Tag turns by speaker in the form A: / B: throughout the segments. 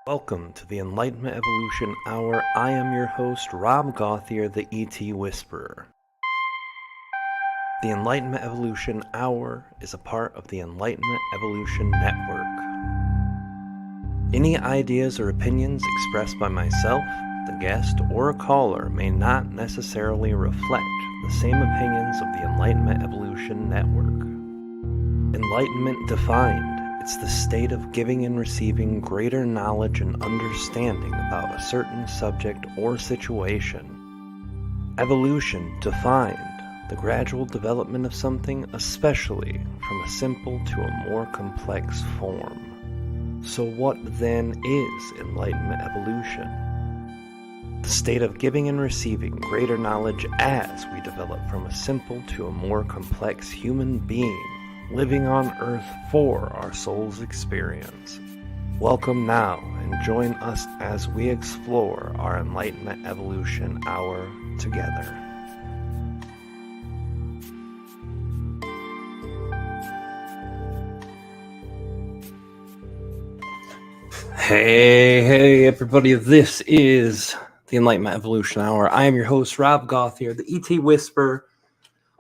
A: Welcome to the Enlightenment Evolution Hour. I am your host, Rob Gauthier, the ET Whisperer. The Enlightenment Evolution Hour is a part of the Enlightenment Evolution Network. Any ideas or opinions expressed by myself, the guest, or a caller may not necessarily reflect the same opinions of the Enlightenment Evolution Network. Enlightenment defined. It's the state of giving and receiving greater knowledge and understanding about a certain subject or situation. Evolution defined. The gradual development of something, especially from a simple to a more complex form. So what then is Enlightenment Evolution? The state of giving and receiving greater knowledge as we develop from a simple to a more complex human being, living on Earth for our soul's experience. Welcome now and join us as we explore our Enlightenment Evolution Hour together. Hey everybody, this is the Enlightenment Evolution Hour. I am your host, Rob Gauthier, the ET Whisperer.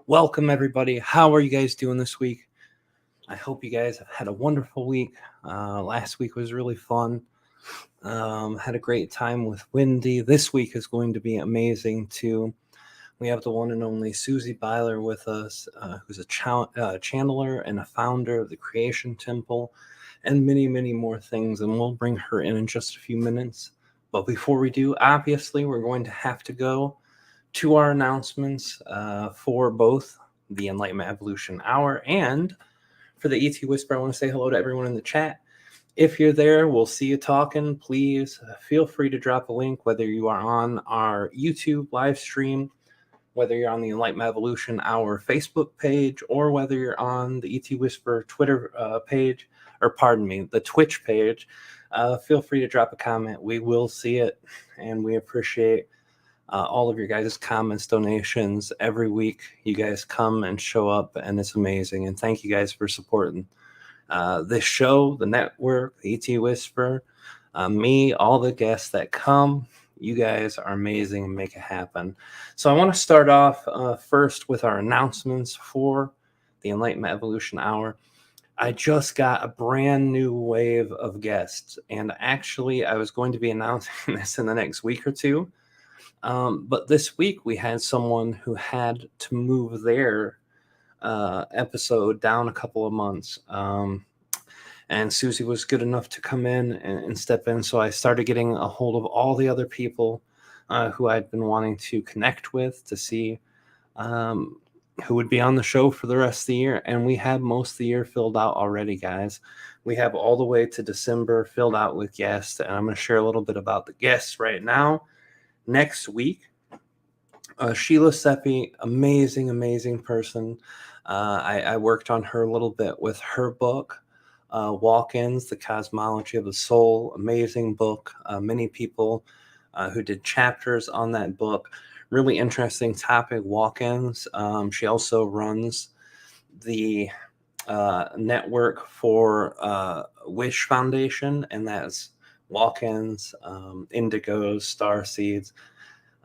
A: Welcome everybody. How are you guys doing this week? I hope you guys have had a wonderful week. Last week was really fun. Had a great time with Wendy. This week is going to be amazing too. We have the one and only Susie Beiler with us, who's a channeler and a founder of the Creation Temple, and many, many more things. And we'll bring her in just a few minutes. But before we do, obviously, we're going to have to go to our announcements for both the Enlightenment Evolution Hour and for the ET Whisper. I want to say hello to everyone in the chat. If you're there, we'll see you talking. Please feel free to drop a link, whether you are on our YouTube live stream, whether you're on the Enlightenment Evolution Hour Facebook page, or whether you're on the ET Whisper Twitter page, or pardon me, the Twitch page. Feel free to drop a comment. We will see it, and we appreciate all of your guys' comments, donations. Every week you guys come and show up, and it's amazing. And thank you guys for supporting this show, the network, the ET Whisper, me, all the guests that come. You guys are amazing and make it happen. So I want to start off first with our announcements for the Enlightenment Evolution Hour. I just got a brand new wave of guests, and actually I was going to be announcing this in the next week or two. But this week we had someone who had to move their episode down a couple of months. And Susie was good enough to come in and step in. So I started getting a hold of all the other people who I'd been wanting to connect with to see who would be on the show for the rest of the year. And we have most of the year filled out already, guys. We have all the way to December filled out with guests. And I'm going to share a little bit about the guests right now. Next week, Sheila Seppi, amazing person. I worked on her a little bit with her book, Walk-Ins, The Cosmology of the Soul. Amazing book. Many people who did chapters on that book. Really interesting topic, walk-ins. She also runs the network for Wish Foundation, and that's walk-ins, indigos, star seeds.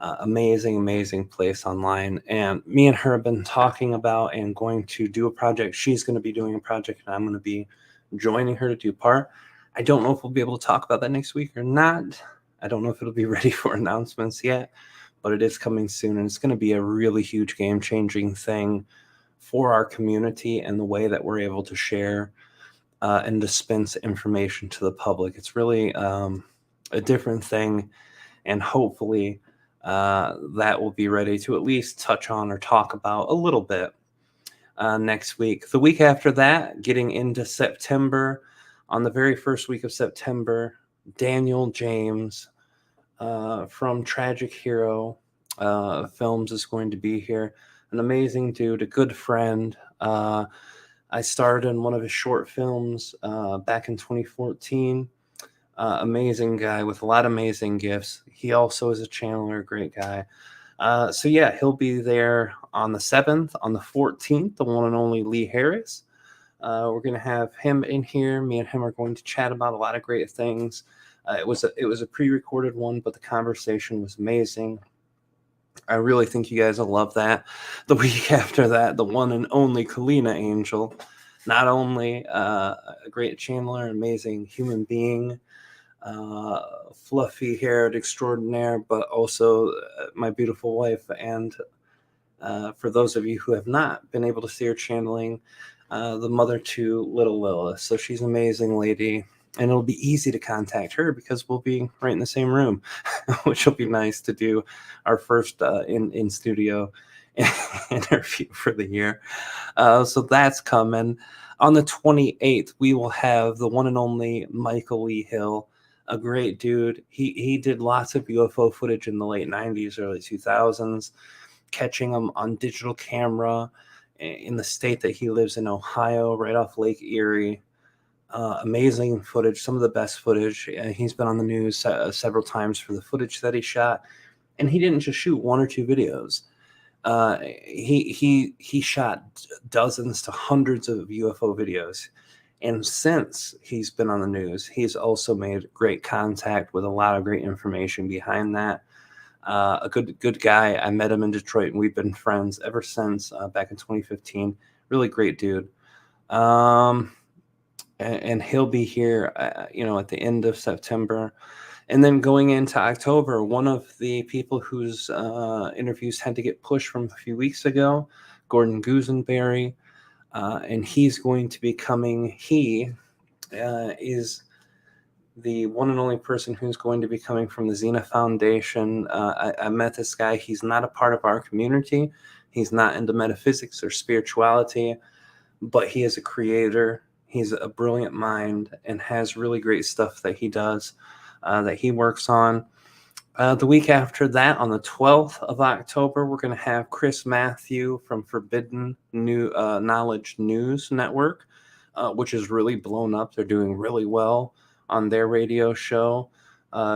A: Amazing place online. And me and her have been talking about and going to do a project. She's going to be doing a project, and I'm going to be joining her to do part. I don't know if we'll be able to talk about that next week or not. I don't know if it'll be ready for announcements yet, but it is coming soon, and it's going to be a really huge game-changing thing for our community and the way that we're able to share and dispense information to the public. It's really a different thing, and hopefully that will be ready to at least touch on or talk about a little bit next week. The week after that, getting into September, on the very first week of September, Daniel James from Tragic Hero Films is going to be here. An amazing dude, a good friend. I starred in one of his short films back in 2014. Amazing guy with a lot of amazing gifts. He also is a channeler, great guy. So yeah, he'll be there on the 7th. On the 14th, the one and only Lee Harris. We're going to have him in here. Me and him are going to chat about a lot of great things. It was a pre-recorded one, but the conversation was amazing. I really think you guys will love that. The week after that, the one and only Kalina Angel, not only a great channeler, amazing human being, fluffy haired extraordinaire, but also my beautiful wife. And for those of you who have not been able to see her channeling, the mother to little Lilith. So she's an amazing lady. And it'll be easy to contact her because we'll be right in the same room, which will be nice to do our first in studio interview for the year. So that's coming. On the 28th, we will have the one and only Michael Lee Hill, a great dude. He did lots of UFO footage in the late 90s, early 2000s, catching them on digital camera in the state that he lives in, Ohio, right off Lake Erie. Amazing footage, some of the best footage. He's been on the news several times for the footage that he shot, and he didn't just shoot one or two videos. He shot dozens to hundreds of UFO videos, and since he's been on the news, he's also made great contact with a lot of great information behind that. A good guy. I met him in Detroit, and we've been friends ever since back in 2015. Really great dude. And he'll be here, at the end of September. And then going into October, one of the people whose interviews had to get pushed from a few weeks ago, Gordon Goosenberry, and he's going to be coming. He is the one and only person who's going to be coming from the Xena Foundation. I met this guy. He's not a part of our community. He's not into metaphysics or spirituality, but he is a creator. He's a brilliant mind and has really great stuff that he does, that he works on. The week after that, on the 12th of October, we're going to have Chris Matthew from Forbidden Knowledge News Network, which is really blown up. They're doing really well on their radio show.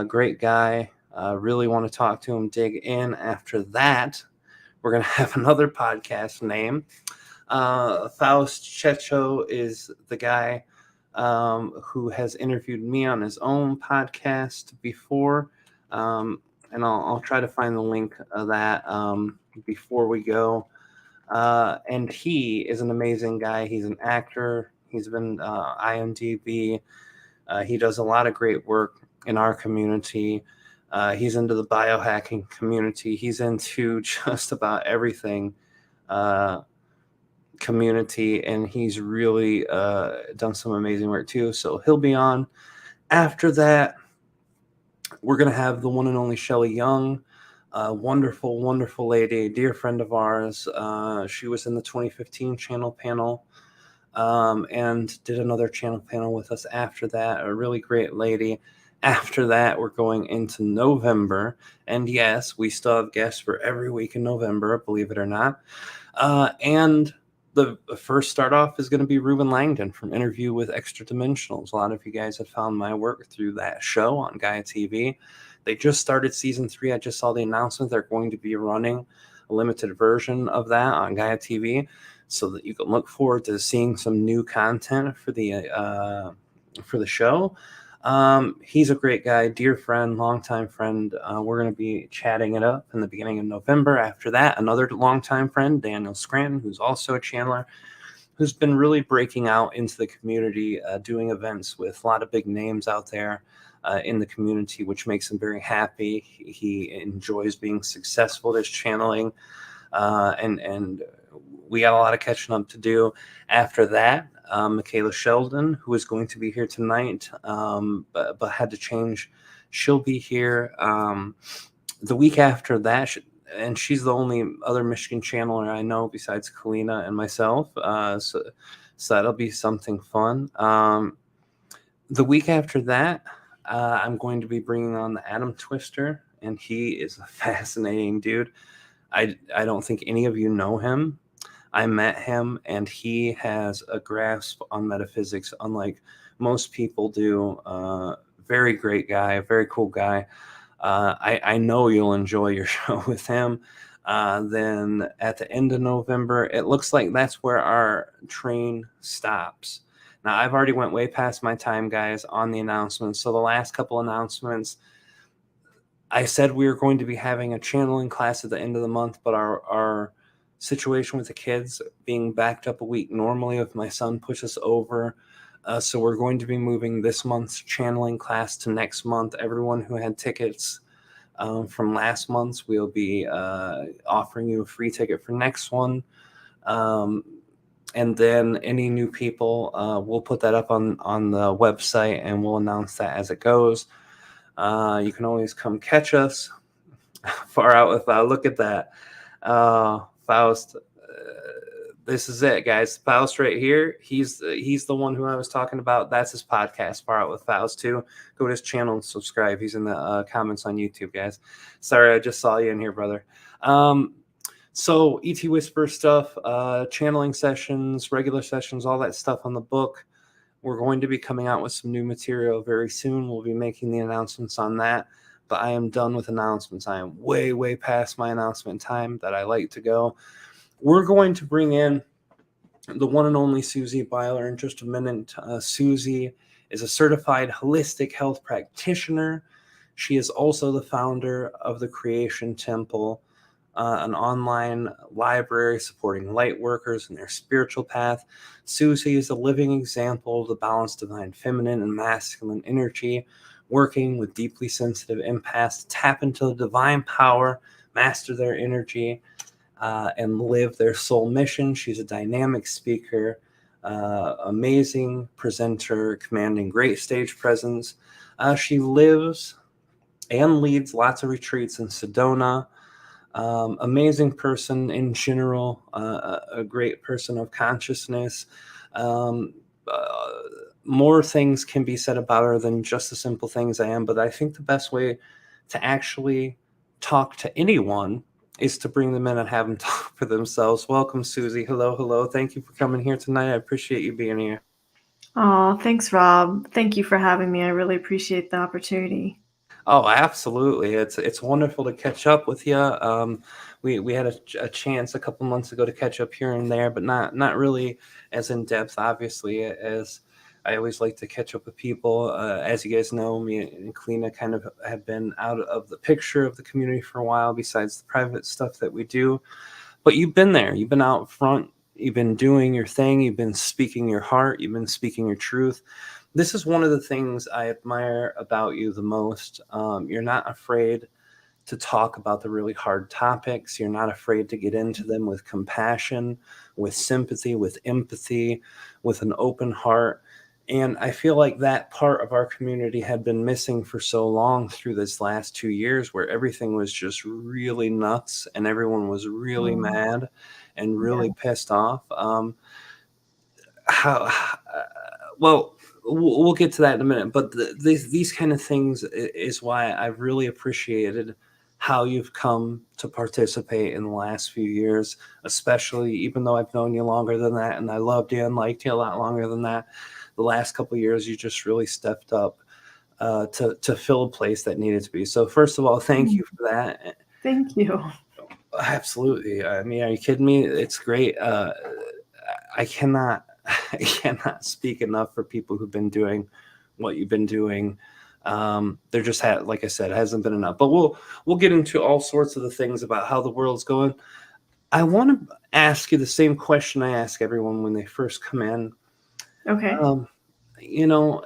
A: Great guy. Really want to talk to him, dig in. After that, we're going to have another podcast name. Faust Checho is the guy who has interviewed me on his own podcast before. And I'll try to find the link of that before we go. And he is an amazing guy. He's an actor. He's been IMDb. He does a lot of great work in our community. He's into the biohacking community. He's into just about everything community, and he's really done some amazing work too. So he'll be on. After that, we're going to have the one and only Shelley Young, wonderful, wonderful lady, dear friend of ours. She was in the 2015 channel panel and did another channel panel with us after that. A really great lady. After that, we're going into November. And yes, we still have guests for every week in November, believe it or not. And the first start off is going to be Ruben Langdon from Interview with Extra Dimensionals. A lot of you guys have found my work through that show on Gaia TV. They just started season 3. I just saw the announcement. They're going to be running a limited version of that on Gaia TV, so that you can look forward to seeing some new content for the show. He's a great guy, dear friend, longtime friend. We're going to be chatting it up in the beginning of November. After that, another longtime friend, Daniel Scranton, who's also a channeler, who's been really breaking out into the community, doing events with a lot of big names out there in the community, which makes him very happy. He enjoys being successful at his channeling, and we got a lot of catching up to do. After that, Michaela Sheldon, who is going to be here tonight, but had to change. She'll be here the week after that, and she's the only other Michigan channeler I know besides Kalina and myself. So that'll be something fun. The week after that, I'm going to be bringing on the Adam Twister, and he is a fascinating dude. I don't think any of you know him. I met him, and he has a grasp on metaphysics unlike most people do. Very great guy, very cool guy. I know you'll enjoy your show with him. Then at the end of November, it looks like that's where our train stops. Now, I've already went way past my time, guys, on the announcements. So the last couple announcements, I said we were going to be having a channeling class at the end of the month, but our situation with the kids being backed up a week normally if my son pushes over. So we're going to be moving this month's channeling class to next month. Everyone who had tickets from last month's, we'll be offering you a free ticket for next one. And then any new people, we'll put that up on the website and we'll announce that as it goes. You can always come catch us. Far out with look at that. Faust. This is it, guys. Faust right here. He's the one who I was talking about. That's his podcast, Far Out with Faust too. Go to his channel and subscribe. He's in the comments on YouTube, guys. Sorry, I just saw you in here, brother. So ET Whisper stuff, channeling sessions, regular sessions, all that stuff on the book. We're going to be coming out with some new material very soon. We'll be making the announcements on that. But I am done with announcements. I am way, way past my announcement time that I like to go. We're going to bring in the one and only Susie Beiler in just a minute. Susie is a certified holistic health practitioner. She is also the founder of the Creation Temple, an online library supporting Lightworkers in their spiritual path. Susie is a living example of the balanced divine feminine and masculine energy, working with deeply sensitive empaths to tap into the divine power, master their energy, and live their soul mission. She's a dynamic speaker, amazing presenter, commanding great stage presence. She lives and leads lots of retreats in Sedona. Amazing person in general, a great person of consciousness. More things can be said about her than just the simple things I am, but I think the best way to actually talk to anyone is to bring them in and have them talk for themselves. Welcome, Susie. Hello, hello. Thank you for coming here tonight. I appreciate you being here.
B: Oh, thanks, Rob. Thank you for having me. I really appreciate the opportunity.
A: Oh, absolutely. It's wonderful to catch up with you. We had a chance a couple months ago to catch up here and there, but not really as in depth, obviously, as I always like to catch up with people. As you guys know, me and Kalina kind of have been out of the picture of the community for a while, besides the private stuff that we do. But you've been there. You've been out front. You've been doing your thing. You've been speaking your heart. You've been speaking your truth. This is one of the things I admire about you the most. You're not afraid to talk about the really hard topics. You're not afraid to get into them with compassion, with sympathy, with empathy, with an open heart. And I feel like that part of our community had been missing for so long through this last 2 years, where everything was just really nuts and everyone was really mad and really pissed off. How well, we'll get to that in a minute, but these kind of things is why I've really appreciated how you've come to participate in the last few years, especially even though I've known you longer than that and I loved you and liked you a lot longer than that. The last couple of years, you just really stepped up to fill a place that needed to be. So first of all, thank you for that.
B: Thank you.
A: Absolutely. I mean, are you kidding me? It's great. I cannot I cannot speak enough for people who've been doing what you've been doing. There just like I said, hasn't been enough. But we'll get into all sorts of the things about how the world's going. I want to ask you the same question I ask everyone when they first come in.
B: Okay.
A: You know,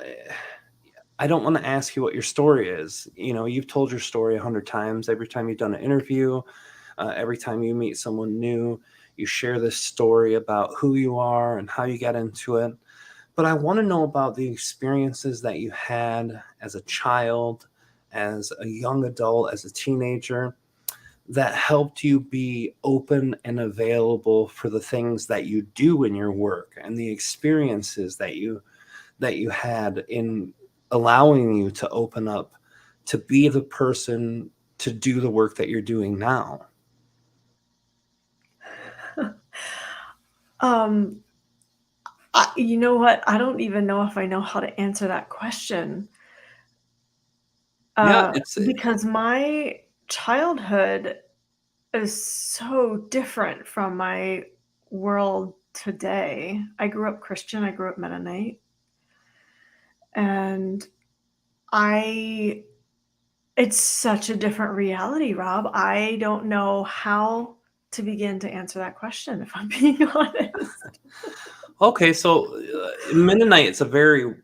A: I don't want to ask you what your story is. You know, you've told your story 100 times. Every time you've done an interview, every time you meet someone new, you share this story about who you are and how you got into it. But I want to know about the experiences that you had as a child, as a young adult, as a teenager, that helped you be open and available for the things that you do in your work and the experiences that you had in allowing you to open up to be the person to do the work that you're doing now.
B: Um, you know what? I don't even know if I know how to answer that question.
A: Yeah, it's
B: Because my childhood is so different from my world today. I grew up Christian, I grew up Mennonite. And it's such a different reality, Rob. I don't know how to begin to answer that question, if I'm being honest.
A: Okay, so Mennonite, it's a very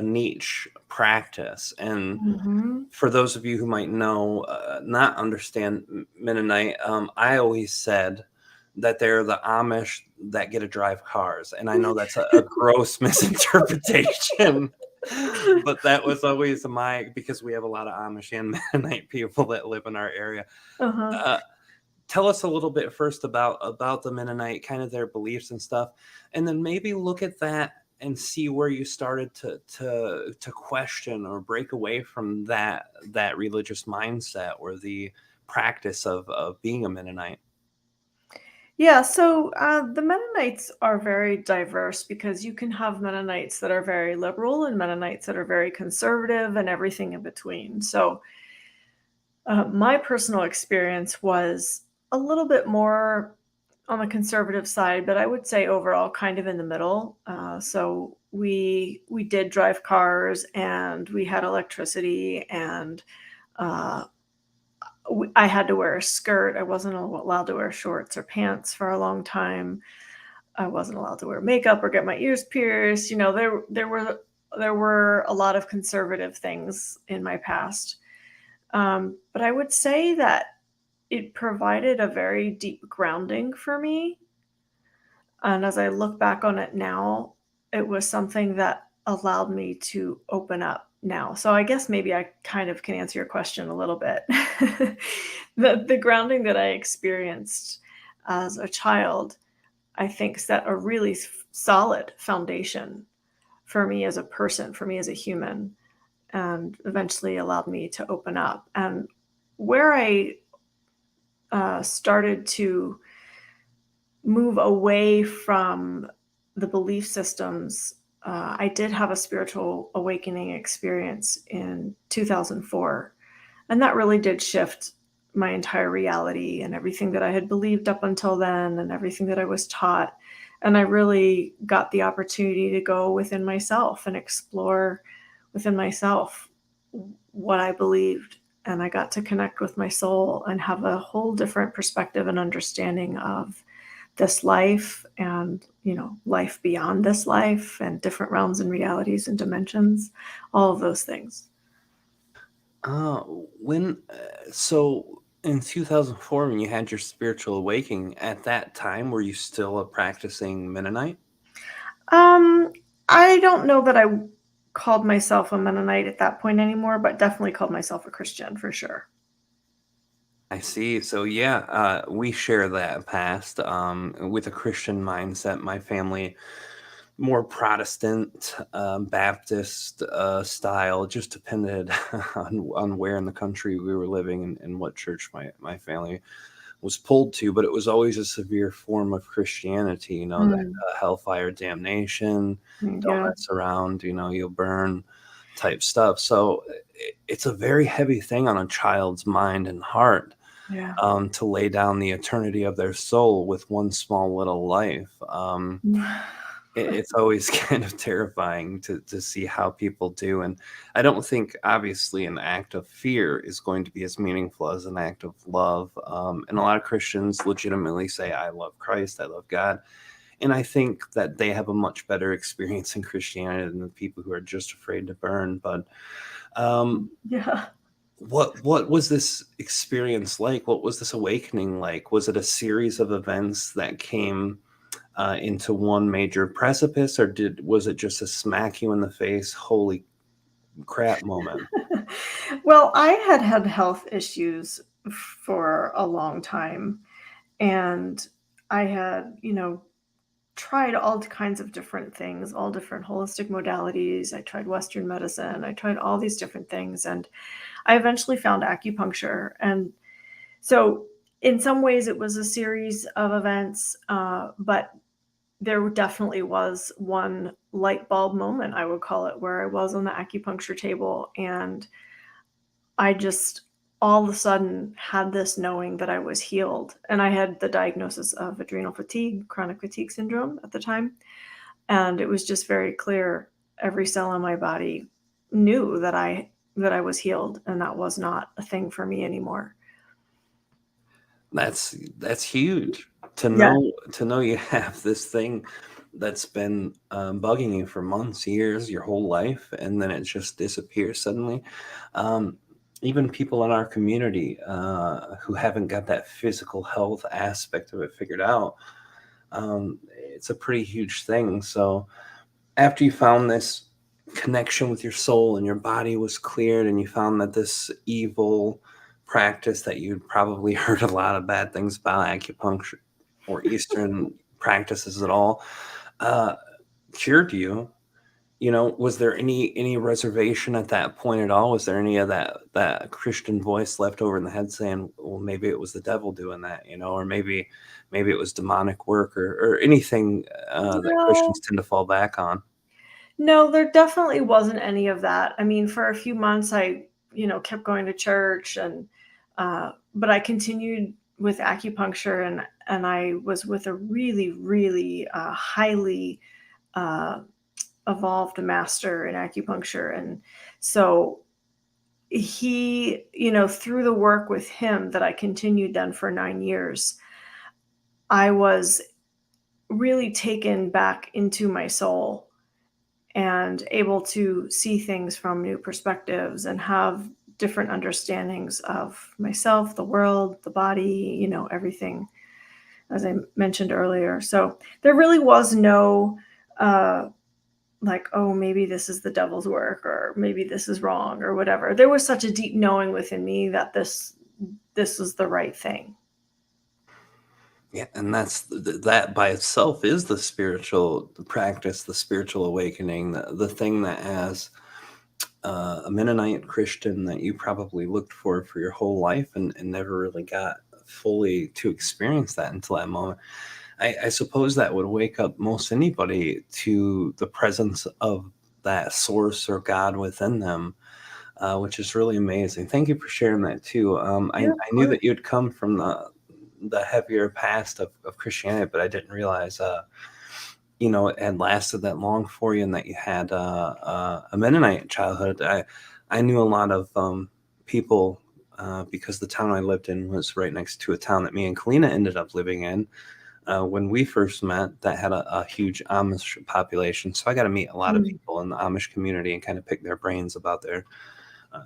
A: niche practice, and
B: Mhm.
A: for those of you who might know, not understand Mennonite, I always said that they're the Amish that get to drive cars, and I know that's a gross misinterpretation, but that was always because we have a lot of Amish and Mennonite people that live in our area.
B: Uh-huh.
A: Uh, Tell us a little bit first about the Mennonite, kind of their beliefs and stuff, and then maybe look at that and see where you started to question or break away from that religious mindset or the practice of being a Mennonite.
B: Yeah, so the Mennonites are very diverse because you can have Mennonites that are very liberal and Mennonites that are very conservative and everything in between. So my personal experience was a little bit more on the conservative side, but I would say overall kind of in the middle. So we did drive cars and we had electricity and uh, I had to wear a skirt. I wasn't allowed to wear shorts or pants for a long time. I wasn't allowed to wear makeup or get my ears pierced. There were a lot of conservative things in my past. But I would say that it provided a very deep grounding for me. And as I look back on it now, it was something that allowed me to open up now. So I guess maybe I kind of can answer your question a little bit. The grounding that I experienced as a child, I think set a really solid foundation for me as a person, for me as a human, and eventually allowed me to open up. And where I started to move away from the belief systems, I did have a spiritual awakening experience in 2004. And that really did shift my entire reality and everything that I had believed up until then and everything that I was taught. And I really got the opportunity to go within myself and explore within myself what I believed. And I got to connect with my soul and have a whole different perspective and understanding of this life and, life beyond this life and different realms and realities and dimensions, all of those things.
A: Uh, when so in 2004, when you had your spiritual awakening, at that time, were you still a practicing Mennonite?
B: Um, I don't know that I called myself a Mennonite at that point anymore, but definitely called myself a Christian for sure.
A: I see. So yeah, we share that past with a Christian mindset. My family more Protestant, Baptist style. It just depended on where in the country we were living and what church my family was pulled to. But it was always a severe form of Christianity. That
B: Mm,
A: hellfire damnation, don't
B: yeah,
A: mess around. You'll burn type stuff. So it's a very heavy thing on a child's mind and heart,
B: yeah.
A: to lay down the eternity of their soul with one small little life. It's always kind of terrifying to see how people do. And I don't think, obviously, an act of fear is going to be as meaningful as an act of love. And a lot of Christians legitimately say, I love Christ, I love God. And I think that they have a much better experience in Christianity than the people who are just afraid to burn. But um,
B: Yeah.
A: what was this experience like? What was this awakening like? Was it a series of events that came into one major precipice, or was it just a smack you in the face, holy crap moment?
B: Well, I had had health issues for a long time, and I had, tried all kinds of different things, all different holistic modalities. I tried Western medicine. I tried all these different things. And I eventually found acupuncture. And so, in some ways, it was a series of events, but there definitely was one light bulb moment, I would call it, where I was on the acupuncture table and I just all of a sudden had this knowing that I was healed. And I had the diagnosis of adrenal fatigue, chronic fatigue syndrome at the time. And it was just very clear. every cell in my body knew that I was healed, and that was not a thing for me anymore.
A: That's huge to
B: Yeah.
A: know you have this thing that's been bugging you for months, years, your whole life, and then it just disappears suddenly. Um, Even people in our community who haven't got that physical health aspect of it figured out, it's a pretty huge thing. So after you found this connection with your soul and your body was cleared, and you found that this evil practice that you'd probably heard a lot of bad things about, acupuncture or Eastern practices at all, uh, cured you, was there any reservation at that point at all? Was there any of that Christian voice left over in the head saying, well, maybe it was the devil doing that, or maybe it was demonic work, or anything that
B: No.
A: Christians tend to fall back on?
B: No, there definitely wasn't any of that. I mean, for a few months, I, kept going to church, and but I continued with acupuncture, and I was with a really, really highly uh, evolved master in acupuncture, and so he, through the work with him that I continued then for 9 years, I was really taken back into my soul and able to see things from new perspectives and have different understandings of myself, the world, the body, everything, as I mentioned earlier. So there really was no like, oh, maybe this is the devil's work, or maybe this is wrong, or whatever. There was such a deep knowing within me that this was the right thing.
A: Yeah, and that by itself is the spiritual practice, the spiritual awakening, the thing that as a Mennonite Christian that you probably looked for your whole life, and never really got fully to experience that until that moment. I suppose that would wake up most anybody to the presence of that source or God within them, which is really amazing. Thank you for sharing that too.
B: Yeah,
A: I
B: of
A: knew
B: course.
A: that you'd come from the heavier past of Christianity, but I didn't realize it had lasted that long for you, and that you had a Mennonite childhood. I knew a lot of people because the town I lived in was right next to a town that me and Kalina ended up living in when we first met, that had a huge Amish population. So I got to meet a lot of
B: Mm.
A: people in the Amish community and kind of pick their brains about their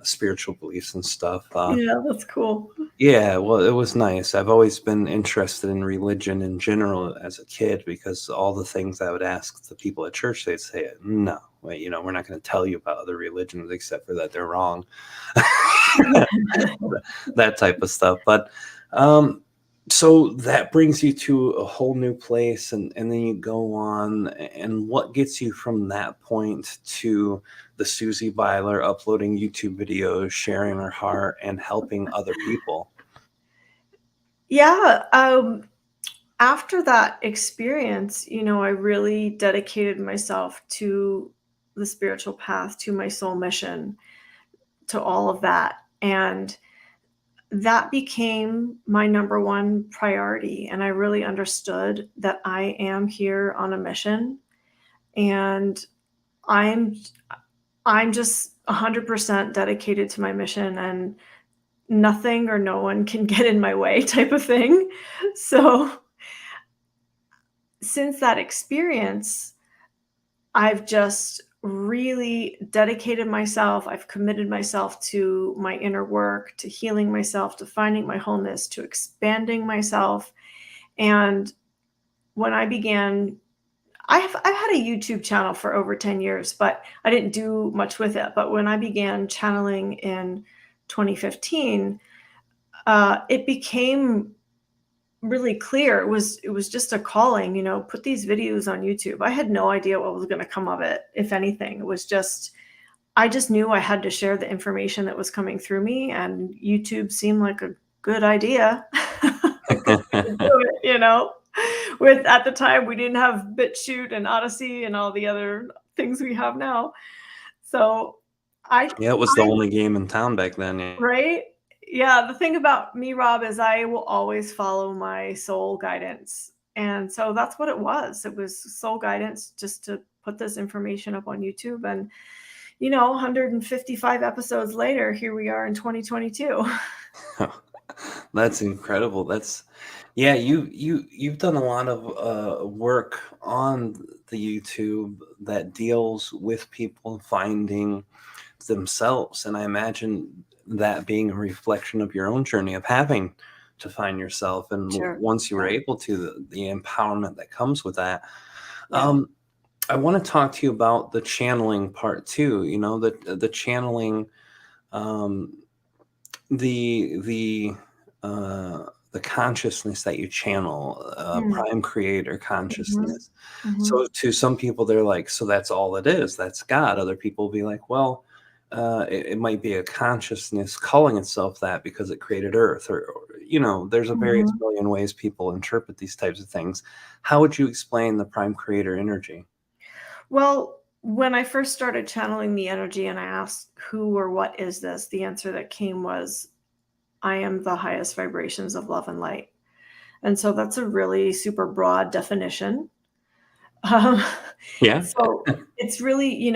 A: spiritual beliefs and stuff.
B: Yeah, that's cool.
A: Yeah, well, it was nice. I've always been interested in religion in general as a kid, because all the things I would ask the people at church, they'd say, no, wait, we're not going to tell you about other religions except for that they're wrong. That type of stuff. But um, so that brings you to a whole new place, and then you go on. And what gets you from that point to the Susie Beiler uploading YouTube videos, sharing her heart, and helping other people?
B: Yeah, after that experience, I really dedicated myself to the spiritual path, to my soul mission, to all of that. And that became my number one priority. And I really understood that I am here on a mission, and I'm I'm just 100% dedicated to my mission, and nothing or no one can get in my way type of thing. So since that experience, I've just really dedicated myself. I've committed myself to my inner work, to healing myself, to finding my wholeness, to expanding myself. And when I began, I've had a YouTube channel for over 10 years, but I didn't do much with it. But when I began channeling in 2015, it became really clear. It was just a calling, put these videos on YouTube. I had no idea what was going to come of it, if anything. It was just, I just knew I had to share the information that was coming through me, and YouTube seemed like a good idea. A good way to do it, with, at the time, we didn't have BitChute and Odyssey and all the other things we have now. So I
A: Yeah, it was the only game in town back then. Yeah.
B: right? Yeah, the thing about me, Rob, is I will always follow my soul guidance. And so that's what it was. It was soul guidance, just to put this information up on YouTube. And, 155 episodes later, here we are in 2022.
A: That's incredible. You've done a lot of work on the YouTube that deals with people finding themselves, and I imagine that being a reflection of your own journey of having to find yourself, and
B: Sure.
A: once you were
B: Yeah.
A: able to, the empowerment that comes with that.
B: Yeah.
A: I want to talk to you about the channeling part too. The channeling, um, the the consciousness that you channel,
B: Mm.
A: prime creator
B: Mhm.
A: consciousness.
B: Mhm.
A: So to some people, they're like, so that's all it is. That's God. Other people will be like, well, it might be a consciousness calling itself that because it created Earth, or there's a various
B: Mhm.
A: million ways people interpret these types of things. How would you explain the prime creator energy?
B: Well, when I first started channeling the energy and I asked who or what is this, the answer that came was, I am the highest vibrations of love and light. And so that's a really super broad definition. Um,
A: Yeah.
B: so it's really,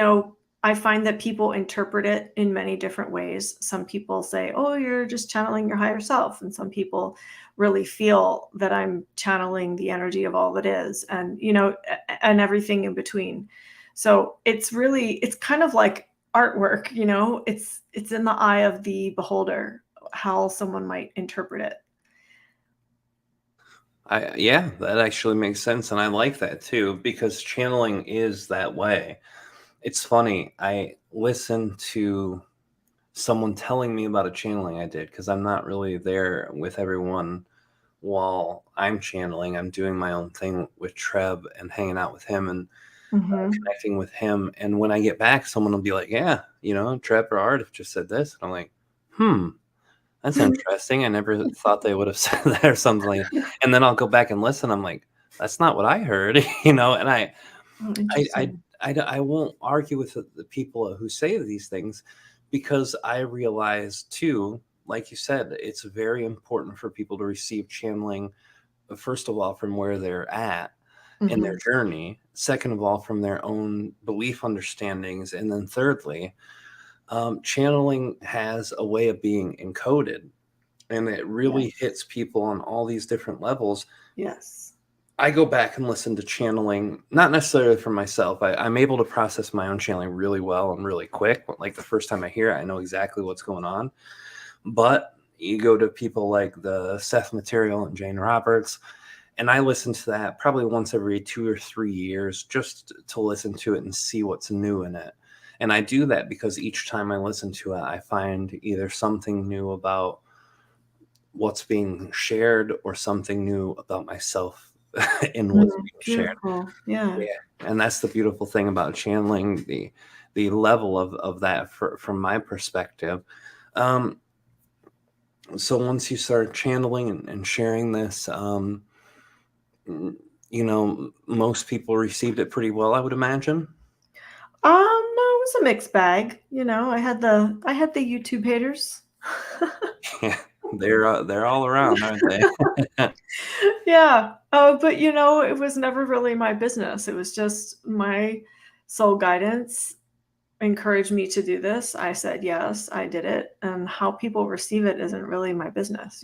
B: I find that people interpret it in many different ways. Some people say, oh, you're just channeling your higher self. And some people really feel that I'm channeling the energy of all that is, and, and everything in between. So it's kind of like artwork, it's in the eye of the beholder, how someone might interpret it.
A: Yeah, that actually makes sense, and I like that too because channeling is that way. It's funny. I listened to someone telling me about a channeling I did because I'm not really there with everyone while I'm channeling. I'm doing my own thing with Treb and hanging out with him and
B: Hmm.
A: connecting with him. And when I get back, someone will be like, "Yeah, Treb or Art have just said this," and I'm like, "Hmm." That's interesting. I never thought they would have said that or something. And then I'll go back and listen. I'm like, that's not what I heard, And
B: Oh,
A: I, I,
B: interesting.
A: I won't argue with the people who say these things because I realize too, like you said, it's very important for people to receive channeling. First of all, from where they're at in their
B: Hmm.
A: journey. Second of all, from their own belief understandings, and then thirdly, channeling has a way of being encoded and it really
B: Yes.
A: hits people on all these different levels.
B: Yes.
A: I go back and listen to channeling, not necessarily for myself. I'm able to process my own channeling really well and really quick. Like the first time I hear it, I know exactly what's going on. But you go to people like the Seth Material and Jane Roberts, and I listen to that probably once every 2 or 3 years just to listen to it and see what's new in it. And I do that because each time I listen to it, I find either something new about what's being shared or something new about myself in what's
B: Mm,
A: being shared.
B: beautiful. Yeah.
A: Yeah. And that's the beautiful thing about channeling the level of that from my perspective. Um, so once you start channeling and sharing this, most people received it pretty well, I would imagine.
B: No, it was a mixed bag. I had the YouTube haters.
A: Yeah, they're all around, aren't they?
B: Yeah. But it was never really my business. It was just my soul guidance encouraged me to do this. I said yes, I did it. And how people receive it isn't really my business.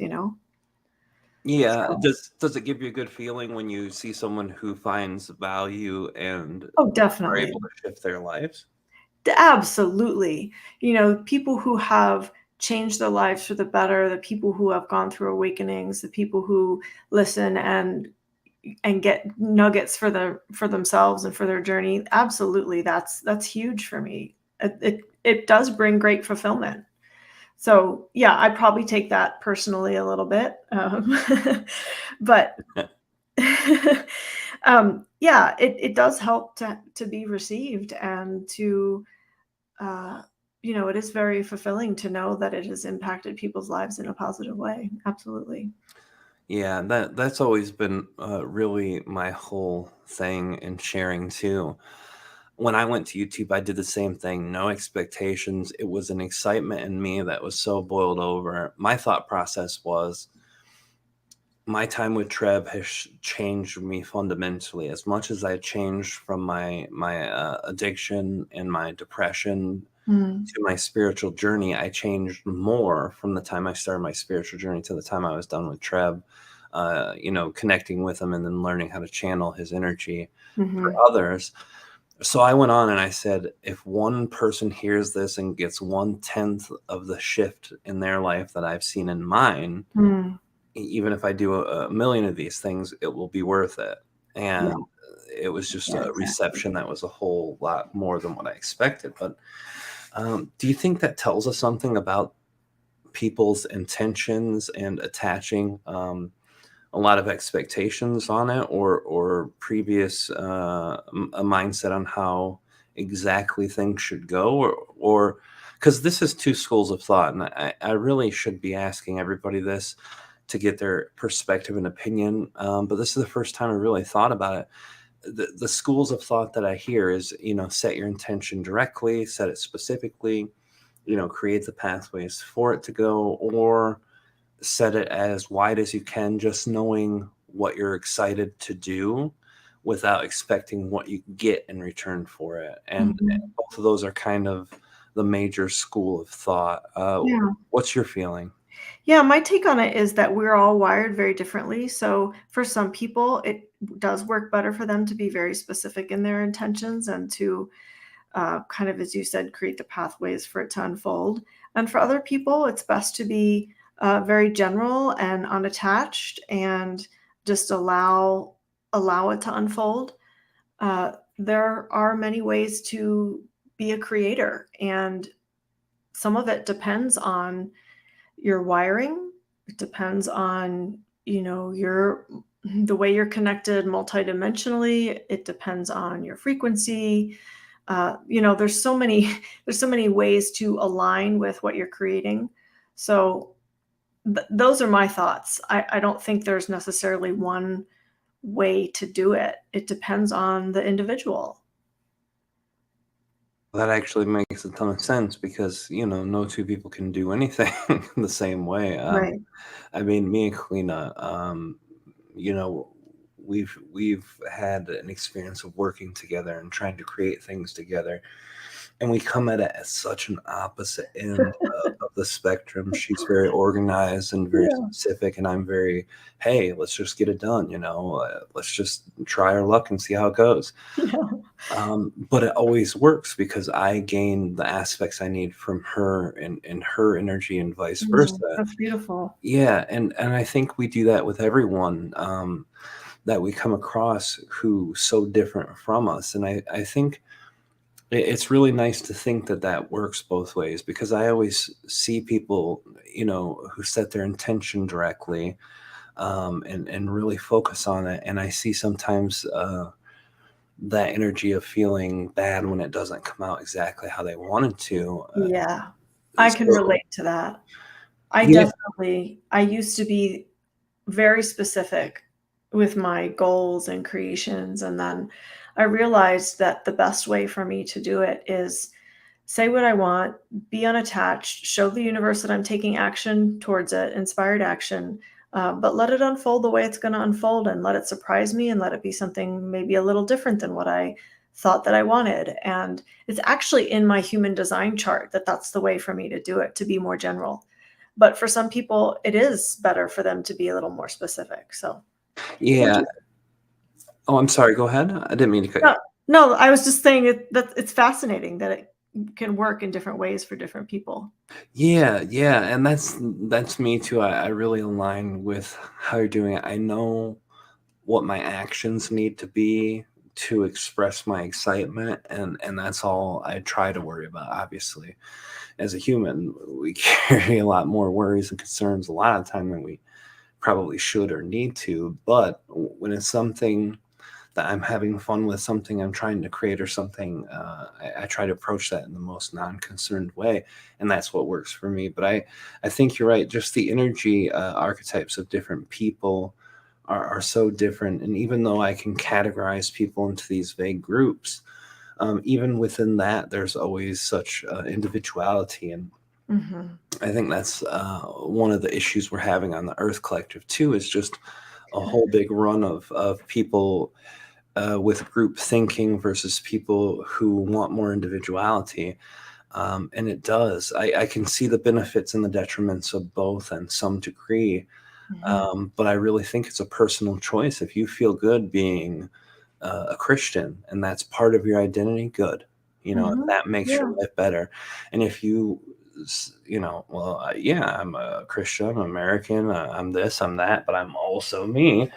A: Yeah.
B: So,
A: Does it give you a good feeling when you see someone who finds value and
B: oh,
A: are
B: definitely.
A: able to shift their lives?
B: Absolutely. People who have changed their lives for the better, the people who have gone through awakenings, the people who listen and get nuggets for themselves and for their journey. Absolutely. That's huge for me. It does bring great fulfillment. So, yeah, I probably take that personally a little bit. But yeah, it does help to be received and to uh, it is very fulfilling to know that it has impacted people's lives in a positive way. Absolutely.
A: Yeah, that's always been really my whole thing in sharing too. When I went to YouTube, I did the same thing, no expectations. It was an excitement in me that was so boiled over. My thought process was my time with Treb has changed me fundamentally. As much as I changed from my addiction and my depression
B: Mm.
A: to my spiritual journey, I changed more from the time I started my spiritual journey to the time I was done with Treb. Connecting with him and then learning how to channel his energy for
B: Hmm.
A: others. So I went on and I said, if one person hears this and gets 1/10 of the shift in their life that I've seen in mine,
B: Mm.
A: even if I do a million of these things, it will be worth it.
B: Yeah.
A: And it was just
B: Yeah.
A: a
B: Exactly.
A: reception that was a whole lot more than what I expected. But do you think that tells us something about people's intentions and attaching a lot of expectations on it, or previous a mindset on how exactly things should go, or because this is two schools of thought, and I really should be asking everybody this to get their perspective and opinion. But this is the first time I really thought about it. The schools of thought that I hear is, set your intention directly, set it specifically, create the pathways for it to go, or set it as wide as you can, just knowing what you're excited to do without expecting what you get in return for it. And
B: Hmm.
A: both of those are kind of the major school of thought.
B: Yeah.
A: What's your feeling?
B: Yeah, my take on it is that we're all wired very differently. So for some people, it does work better for them to be very specific in their intentions and to kind of, as you said, create the pathways for it to unfold. And for other people, it's best to be very general and unattached and just allow it to unfold. There are many ways to be a creator, and some of it depends on your wiring. It depends on, your the way you're connected multidimensionally. It depends on your frequency. There's so many there's so many ways to align with what you're creating. So those are my thoughts. I don't think there's necessarily one way to do it. It depends on the individual.
A: That actually makes a ton of sense because, no two people can do anything the same way.
B: Right.
A: I mean, me and Kalina, you know, we've had an experience of working together and trying to create things together, and we come at it at such an opposite end of the spectrum. She's very organized and very
B: Yeah.
A: specific, and I'm very, hey, let's just get it done. Let's just try our luck and see how it goes.
B: Yeah.
A: But it always works because I gain the aspects I need from her and her energy and vice versa.
B: That's beautiful.
A: Yeah, and I think we do that with everyone that we come across who's so different from us, and I think it's really nice to think that that works both ways because I always see people, who set their intention directly and really focus on it, and I see sometimes that energy of feeling bad when it doesn't come out exactly how they wanted to.
B: Yeah. I can
A: So
B: relate to that.
A: yeah,
B: I used to be very specific with my goals and creations, and then I realized that the best way for me to do it is say what I want, be unattached, show the universe that I'm taking action towards it, inspired action, but let it unfold the way it's going to unfold and let it surprise me and let it be something maybe a little different than what I thought that I wanted. And it's actually in my human design chart that that's the way for me to do it, to be more general. But for some people, it is better for them to be a little more specific. So, which
A: yeah.
B: is
A: Oh, I'm sorry. Go ahead. I didn't mean to cut you.
B: no, no, I was just saying that it's fascinating that it can work in different ways for different people.
A: Yeah, yeah, and that's me too. I really align with how you're doing it. I know what my actions need to be to express my excitement, and that's all I try to worry about. Obviously, as a human, we carry a lot more worries and concerns a lot of time than we probably should or need to. But when it's something that I'm having fun with, something I'm trying to create or something, I try to approach that in the most non-concerned way, and that's what works for me. But I think you're right. Just the energy archetypes of different people are so different, and even though I can categorize people into these vague groups, even within that, there's always such individuality. And
B: Mm-hmm.
A: I think that's one of the issues we're having on the Earth Collective too, is just a whole big run of people with group thinking versus people who want more individuality. And it does. I can see the benefits and the detriments of both in some degree. But I really think it's a personal choice. If you feel good being a Christian and that's part of your identity, good. If
B: Mm-hmm.
A: that makes your
B: Yeah.
A: life better. And if you, well, yeah, I'm a Christian, I'm American, I'm this, I'm that, but I'm also me.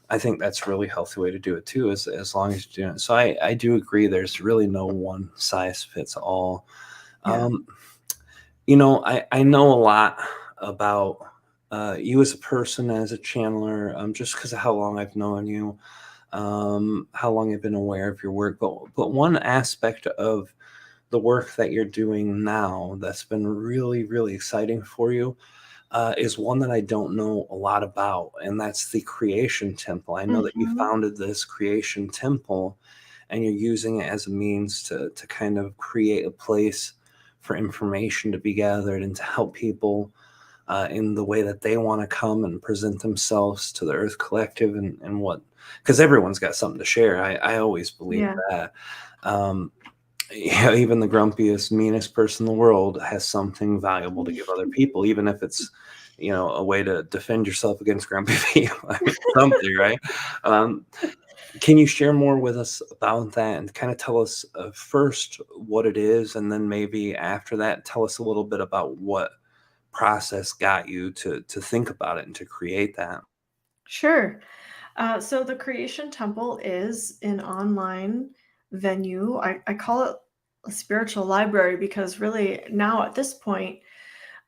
A: I think that's a really healthy way to do it too, as long as you're doing it. So I do agree there's really no one size fits all.
B: Yeah.
A: Um, I know a lot about you as a person, as a channeler, just because of how long I've known you, how long I've been aware of your work. But one aspect of the work that you're doing now that's been really, really exciting for you is one that I don't know a lot about, and that's the Creation Temple. I know that you
B: Mm-hmm.
A: founded this Creation Temple, and you're using it as a means to kind of create a place for information to be gathered and to help people in the way that they want to come and present themselves to the Earth Collective and what, because everyone's got something to share. I always believe
B: Yeah.
A: that. Um, even the grumpiest, meanest person in the world has something valuable to give other people, even if it's, a way to defend yourself against grumpy people. I mean, something, right? Um, can you share more with us about that and kind of tell us first what it is, and then maybe after that, tell us a little bit about what process got you to think about it and to create that?
B: Sure. So the Creation Temple is an online venue. I call it a spiritual library because really now at this point,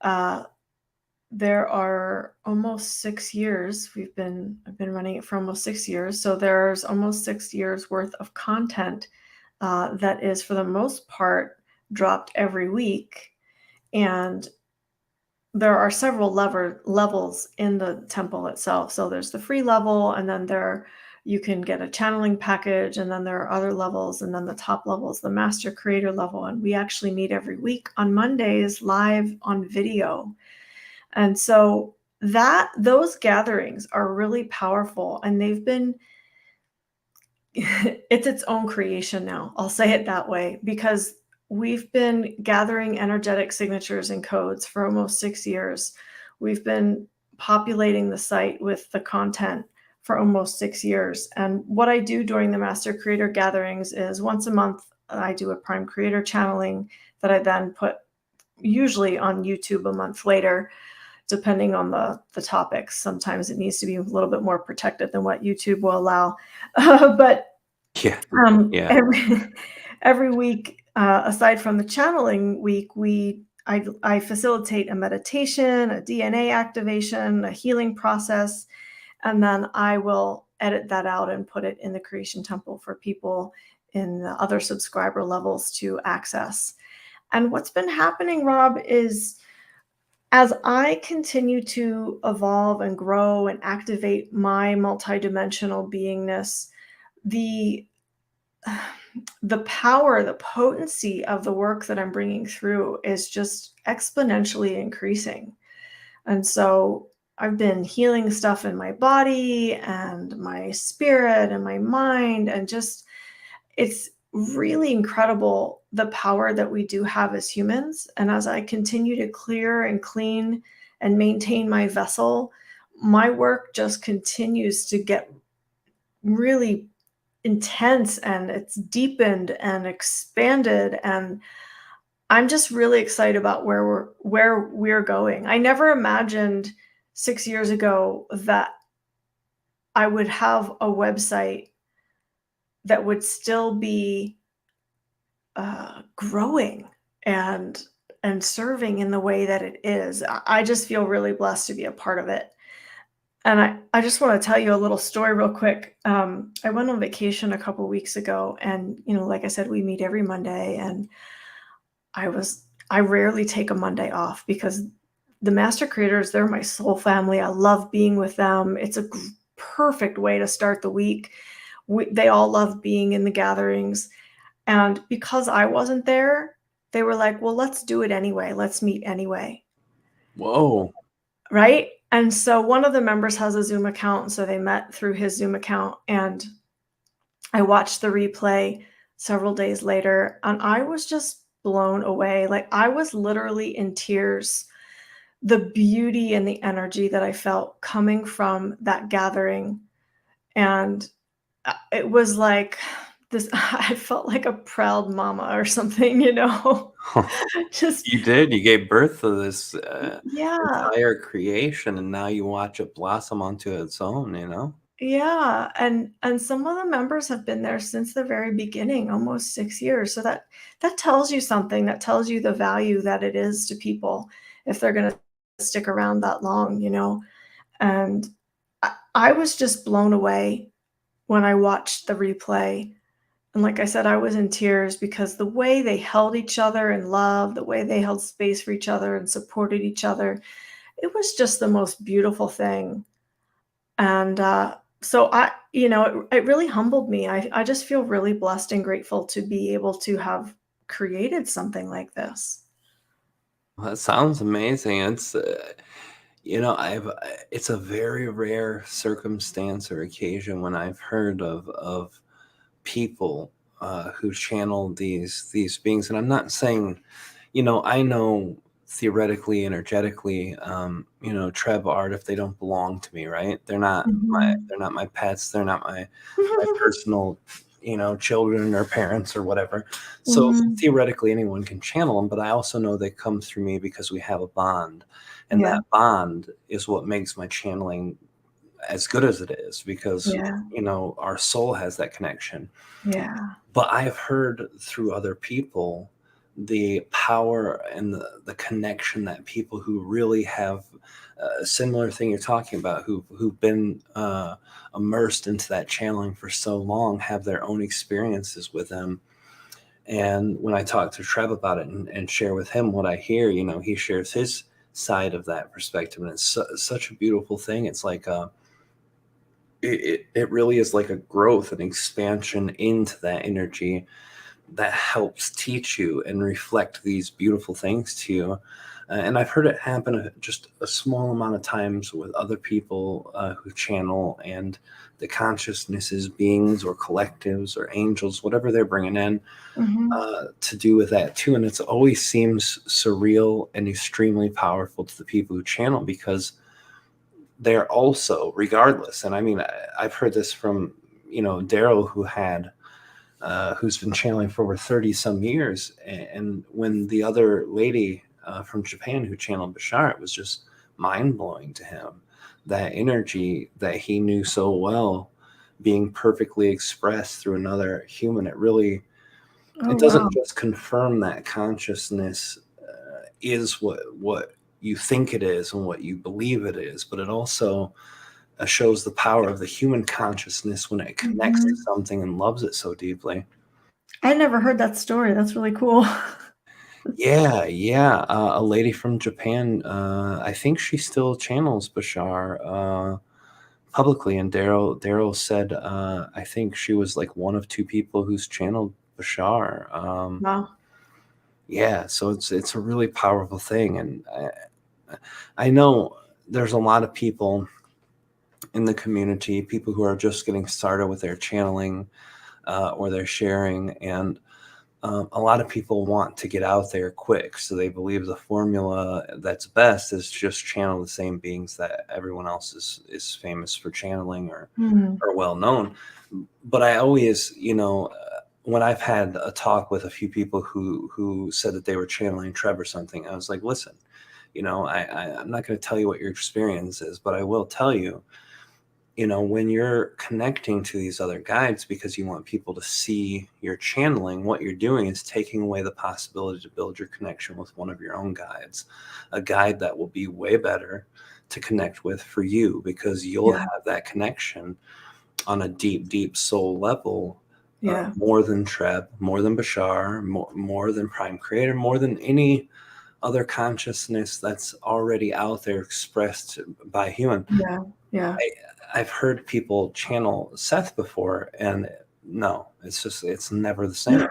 B: uh, there are almost 6 years. I've been running it for almost 6 years. So there's almost 6 years worth of content that is for the most part dropped every week. And there are several levels in the temple itself. So there's the free level, and then you can get a channeling package, and then there are other levels, and then the top level is the master creator level. And we actually meet every week on Mondays live on video. And so those gatherings are really powerful, and they've been it's its own creation now. I'll say it that way because we've been gathering energetic signatures and codes for almost 6 years. We've been populating the site with the content for almost 6 years. And what I do during the Master Creator gatherings is once a month, I do a Prime Creator channeling that I then put usually on YouTube a month later, depending on the topics. Sometimes it needs to be a little bit more protected than what YouTube will allow. But
A: Yeah, yeah,
B: every every week, aside from the channeling week, I facilitate a meditation, a DNA activation, a healing process, and then I will edit that out and put it in the Creation Temple for people in the other subscriber levels to access. And what's been happening, Rob, is as I continue to evolve and grow and activate my multidimensional beingness, the the power, the potency of the work that I'm bringing through is just exponentially increasing. And so I've been healing stuff in my body and my spirit and my mind, and just it's really incredible the power that we do have as humans. And as I continue to clear and clean and maintain my vessel, my work just continues to get really intense, and it's deepened and expanded, and I'm just really excited about where we're going. I never imagined 6 years ago that I would have a website that would still be growing and serving in the way that it is. I just feel really blessed to be a part of it. And I just want to tell you a little story real quick. I went on vacation a couple weeks ago, and like I said, we meet every Monday, and I rarely take a Monday off because the master creators, they're my soul family. I love being with them. It's a perfect way to start the week. They all love being in the gatherings, and because I wasn't there, they were like, well, let's do it anyway. Let's meet anyway.
A: Whoa.
B: Right. And so one of the members has a Zoom account. So they met through his Zoom account. And I watched the replay several days later and I was just blown away. Like I was literally in tears. The beauty and the energy that I felt coming from that gathering. And it was like this, I felt like a proud mama or something, just,
A: You did. You gave birth to this
B: yeah.
A: entire creation, and now you watch it blossom onto its own, you know?
B: Yeah, and some of the members have been there since the very beginning, almost 6 years, so that tells you something, that tells you the value that it is to people if they're gonna stick around that long, and I was just blown away when I watched the replay, and like I said, I was in tears because the way they held each other in love, the way they held space for each other and supported each other, it was just the most beautiful thing. And, so it really humbled me. I just feel really blessed and grateful to be able to have created something like this.
A: Well, that sounds amazing. It's a very rare circumstance or occasion when I've heard of people who channel these beings, and I'm not saying, I know theoretically, energetically, Treb art, if they don't belong to me, right?
B: Mhm.
A: They're not my pets. They're not my personal, children or parents or whatever. So
B: Mhm.
A: theoretically, anyone can channel them, but I also know they come through me because we have a bond, and
B: Yeah,
A: that bond is what makes my channeling as good as it is because
B: yeah,
A: our soul has that connection.
B: yeah.
A: But I have heard through other people the power and the connection that people who really have a similar thing you're talking about, who've been immersed into that channeling for so long, have their own experiences with them. And when I talk to Trev about it and share with him what I hear, he shares his side of that perspective, and it's such a beautiful thing. It's like it really is like a growth and expansion into that energy that helps teach you and reflect these beautiful things to you. And I've heard it happen just a small amount of times with other people who channel, and the consciousnesses, beings or collectives or angels, whatever they're bringing in,
B: Mhm.
A: to do with that too. And it's always seems surreal and extremely powerful to the people who channel because they're also, regardless. And I mean, I've heard this from, Daryl, who's been channeling for over 30 some years. And when the other lady from Japan who channeled Bashar, it was just mind blowing to him. That energy that he knew so well being perfectly expressed through another human,
B: Oh,
A: it
B: wow.
A: doesn't just confirm that consciousness is what you think it is and what you believe it is, but it also shows the power of the human consciousness when it connects to
B: Mhm.
A: something and loves it so deeply.
B: I never heard that story. That's really cool.
A: Yeah, yeah. A lady from Japan, I think she still channels Bashar publicly, and Daryl said, I think she was like one of two people who's channeled Bashar.
B: Wow.
A: Yeah, so it's a really powerful thing, and I know there's a lot of people in the community, people who are just getting started with their channeling or their sharing, and a lot of people want to get out there quick, so they believe the formula that's best is just channel the same beings that everyone else is famous for channeling
B: Mhm.
A: or well known. But I always, when I've had a talk with a few people who said that they were channeling Trev or something, I was like, listen, I'm not going to tell you what your experience is, but I will tell you, when you're connecting to these other guides because you want people to see your channeling, what you're doing is taking away the possibility to build your connection with one of your own guides, a guide that will be way better to connect with for you because you'll
B: Yeah,
A: have that connection on a deep, deep soul level.
B: yeah,
A: More than Treb, more than Bashar, more than Prime Creator, more than any other consciousness that's already out there expressed by a human.
B: yeah, yeah.
A: I, I've heard people channel Seth before, and no, it's never the same.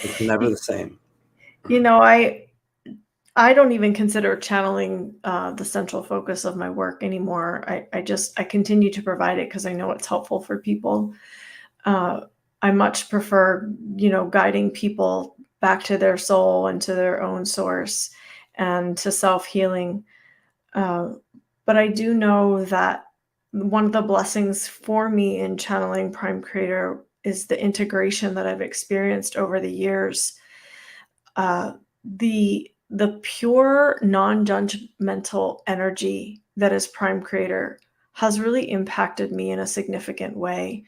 A: It's never
B: Y
A: the same.
B: You know, I don't even consider channeling the central focus of my work anymore. I continue to provide it because I know it's helpful for people. Uh, I much prefer, guiding people back to their soul and to their own source and to self-healing. Uh, but I do know that one of the blessings for me in channeling Prime Creator is the integration that I've experienced over the years. The pure non-judgmental energy that is Prime Creator has really impacted me in a significant way.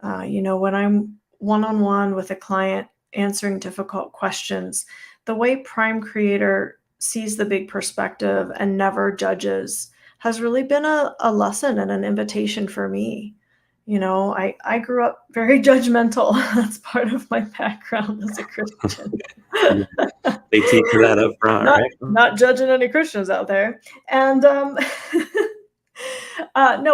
B: When I'm one-on-one with a client answering difficult questions, the way Prime Creator sees the big perspective and never judges has really been a lesson and an invitation for me. I grew up very judgmental. That's part of my background as a Christian.
A: They teach you that up front,
B: not,
A: right?
B: not judging any Christians out there. And no,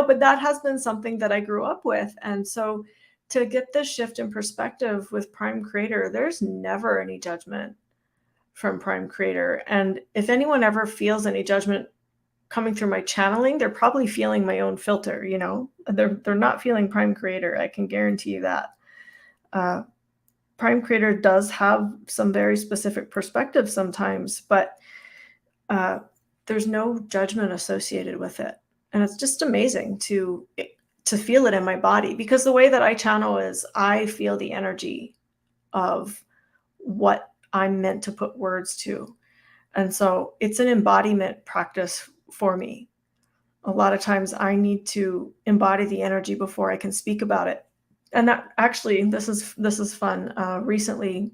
B: but that has been something that I grew up with. And so to get this shift in perspective with Prime Creator, there's never any judgment from Prime Creator. And if anyone ever feels any judgment coming through my channeling, they're probably feeling my own filter, they're not feeling Prime Creator. I can guarantee you that. Prime Creator does have some very specific perspectives sometimes, but there's no judgment associated with it. And it's just amazing to feel it in my body, because the way that I channel is I feel the energy of what I'm meant to put words to. And so it's an embodiment practice for me. A lot of times I need to embody the energy before I can speak about it. And that actually, this is fun. Recently,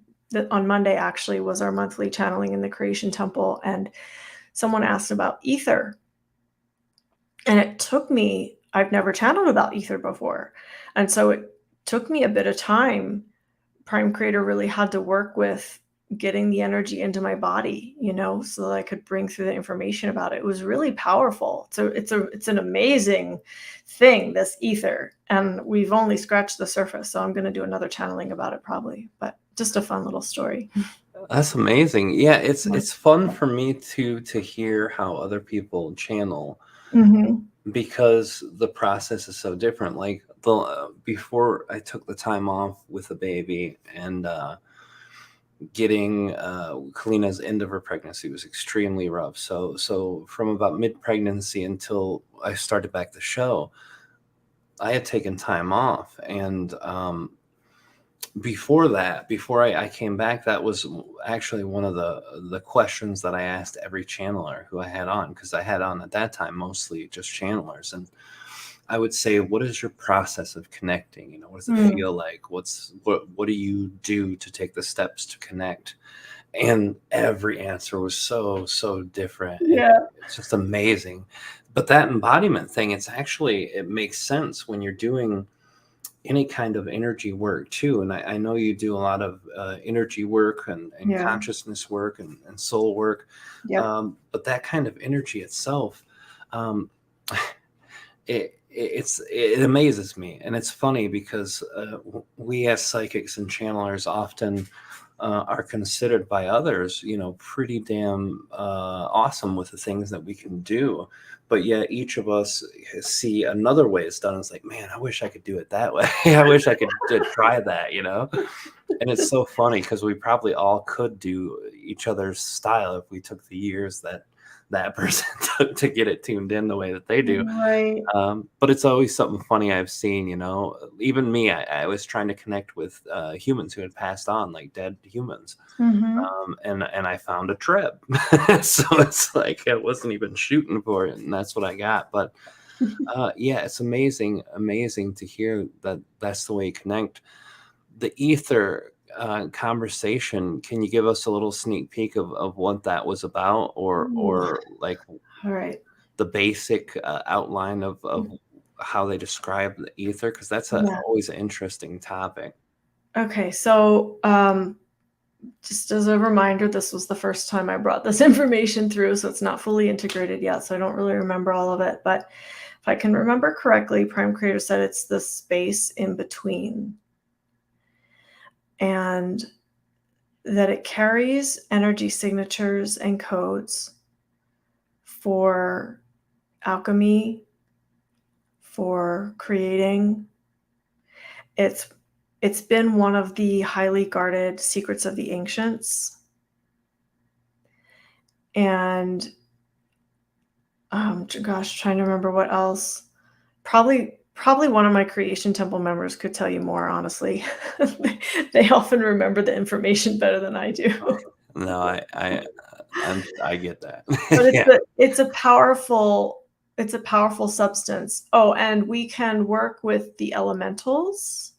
B: on Monday actually was our monthly channeling in the Creation Temple, and someone asked about ether. And it took me, I've never channeled about ether before. And so it took me a bit of time. Prime Creator really had to work with getting the energy into my body, so that I could bring through the information about it. It was really powerful. So it's an amazing thing, this ether. And we've only scratched the surface. So I'm going to do another channeling about it probably, but just a fun little story.
A: That's amazing. Yeah, it's fun for me to hear how other people channel, because the process is so different. Like before I took the time off with the baby, and getting Kalina's end of her pregnancy was extremely rough. So from about mid-pregnancy until I started back the show, I had taken time off, and before I came back, that was actually one of the questions that I asked every channeler who I had on, because I had on at that time mostly just channelers, and I would say, what is your process of connecting? What does it feel like? What do you do to take the steps to connect? And every answer was so different.
B: Yeah.
A: And it's just amazing. But that embodiment thing, it makes sense when you're doing any kind of energy work too. And I know you do a lot of energy work and consciousness work and soul work.
B: Yep.
A: But that kind of energy itself, it amazes me. And it's funny because we as psychics and channelers often are considered by others, pretty damn awesome with the things that we can do. But yet each of us see another way it's done. It's like, man, I wish I could do it that way. I wish I could try that, And it's so funny because we probably all could do each other's style if we took the years that person took to get it tuned in the way that they do.
B: Right.
A: But it's always something funny I've seen, even me, I was trying to connect with humans who had passed on, like dead humans. And I found a trip. So it's like, I wasn't even shooting for it, and that's what I got. But yeah, it's amazing to hear that that's the way you connect. The ether conversation, can you give us a little sneak peek of what that was about, or like
B: All right.
A: the basic outline of how they describe the ether, because that's always an interesting topic.
B: Okay, so just as a reminder, this was the first time I brought this information through, so it's not fully integrated yet, so I don't really remember all of it. But if I can remember correctly, Prime Creator said it's the space in between. And that it carries energy signatures and codes for alchemy, for creating. It's been one of the highly guarded secrets of the ancients. And gosh, trying to remember what else. Probably one of my creation temple members could tell you more, honestly. They often remember the information better than I do.
A: No, I get that.
B: But
A: Yeah.
B: it's a powerful substance. Oh, and we can work with the elementals.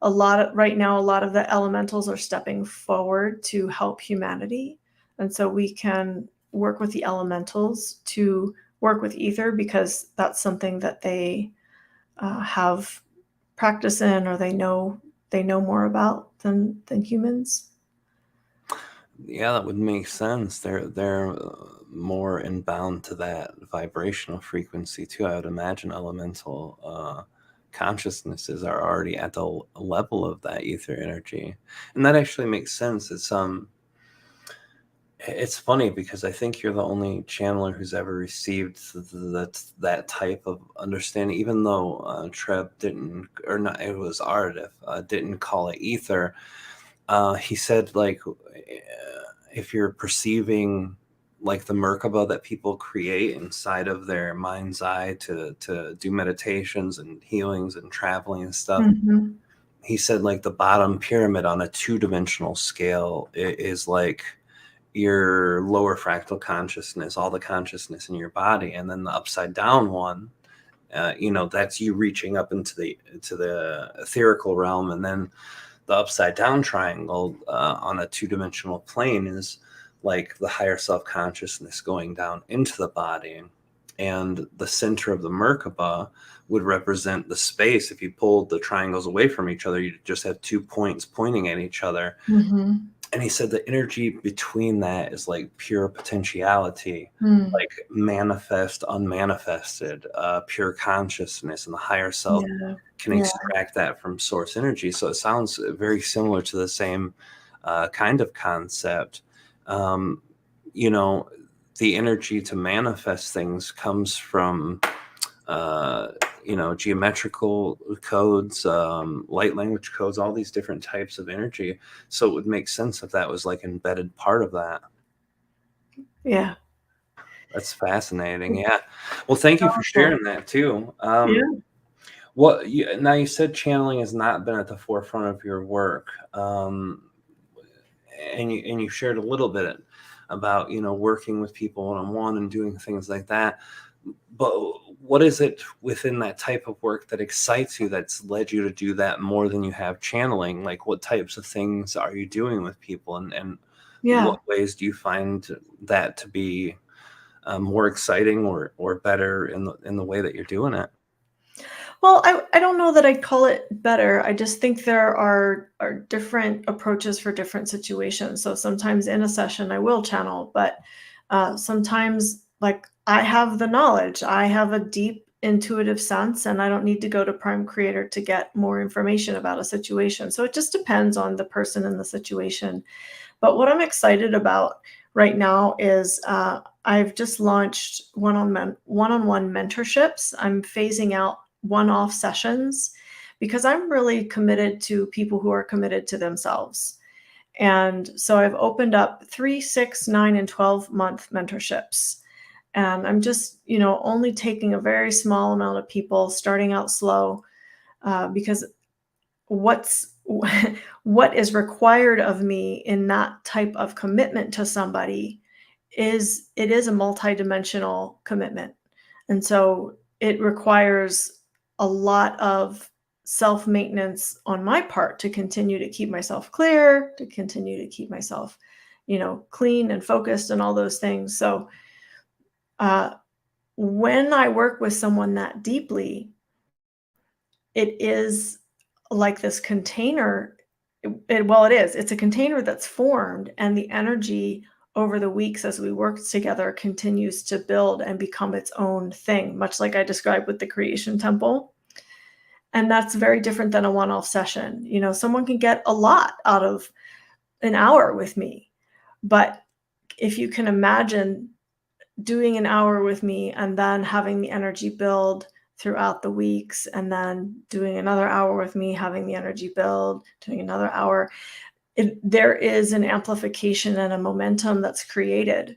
B: Right now, a lot of the elementals are stepping forward to help humanity. And so we can work with the elementals to work with ether, because that's something that they have practice in, or they know more about than humans.
A: Yeah, that would make sense. They're more inbound to that vibrational frequency too. I would imagine elemental consciousnesses are already at the level of that ether energy, and that actually makes sense. It's funny because I think you're the only channeler who's ever received that type of understanding. Even though Treb didn't, or not, it was Ardif didn't call it ether. He said, like, if you're perceiving like the Merkaba that people create inside of their mind's eye to do meditations and healings and traveling and stuff,
B: Mhm.
A: he said like the bottom pyramid on a 2-dimensional scale is like your lower fractal consciousness, all the consciousness in your body, and then the upside down one, that's you reaching up into the etherical realm, and then the upside down triangle on a 2-dimensional plane is like the higher self consciousness going down into the body. And the center of the Merkaba would represent the space. If you pulled the triangles away from each other, you just have 2 points pointing at each other.
B: Mhm.
A: And he said the energy between that is like pure potentiality,
B: Mm.
A: like manifest, unmanifested, pure consciousness, and the higher self
B: Yeah.
A: can
B: Yeah.
A: extract that from source energy. So it sounds very similar to the same kind of concept. Um, the energy to manifest things comes from geometrical codes, light language codes, all these different types of energy. So it would make sense if that was like embedded part of that.
B: Yeah.
A: That's fascinating. Yeah. Well, thank you for
B: Powerful.
A: sharing that too.
B: Yeah.
A: Now you said channeling has not been at the forefront of your work, and you shared a little bit about working with people one-on-one and doing things like that. But what is it within that type of work that excites you, that's led you to do that more than you have channeling? Like, what types of things are you doing with people, and
B: Yeah.
A: what ways do you find that to be more exciting or better in the way that you're doing it?
B: Well, I don't know that I'd call it better. I just think there are different approaches for different situations. So sometimes in a session I will channel, but sometimes, like, I have the knowledge. I have a deep intuitive sense, and I don't need to go to Prime Creator to get more information about a situation. So it just depends on the person and the situation. But what I'm excited about right now is I've just launched one-on-one mentorships. I'm phasing out one-off sessions because I'm really committed to people who are committed to themselves. And so I've opened up 3, 6, 9, and 12-month mentorships. And I'm just, only taking a very small amount of people, starting out slow, because what's what is required of me in that type of commitment to somebody is it is a multidimensional commitment. And so it requires a lot of self-maintenance on my part to continue to keep myself clear, to continue to keep myself, clean and focused and all those things. So uh, when I work with someone that deeply, it is like this container. Well, it is. It's a container that's formed, and the energy over the weeks as we work together continues to build and become its own thing, much like I described with the creation temple. And that's very different than a one-off session. Someone can get a lot out of an hour with me. But if you can imagine doing an hour with me and then having the energy build throughout the weeks, and then doing another hour with me, having the energy build, doing another hour, there is an amplification and a momentum that's created.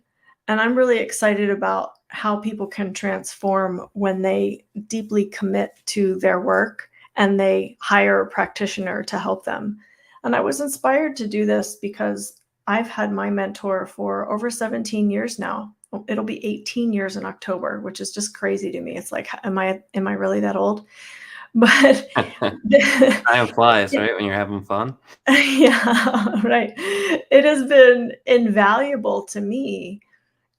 B: And I'm really excited about how people can transform when they deeply commit to their work and they hire a practitioner to help them. And I was inspired to do this because I've had my mentor for over 17 years now. It'll be 18 years in October, which is just crazy to me. It's like, am I really that old? But
A: Time flies, right? When you're having fun.
B: yeah, right. It has been invaluable to me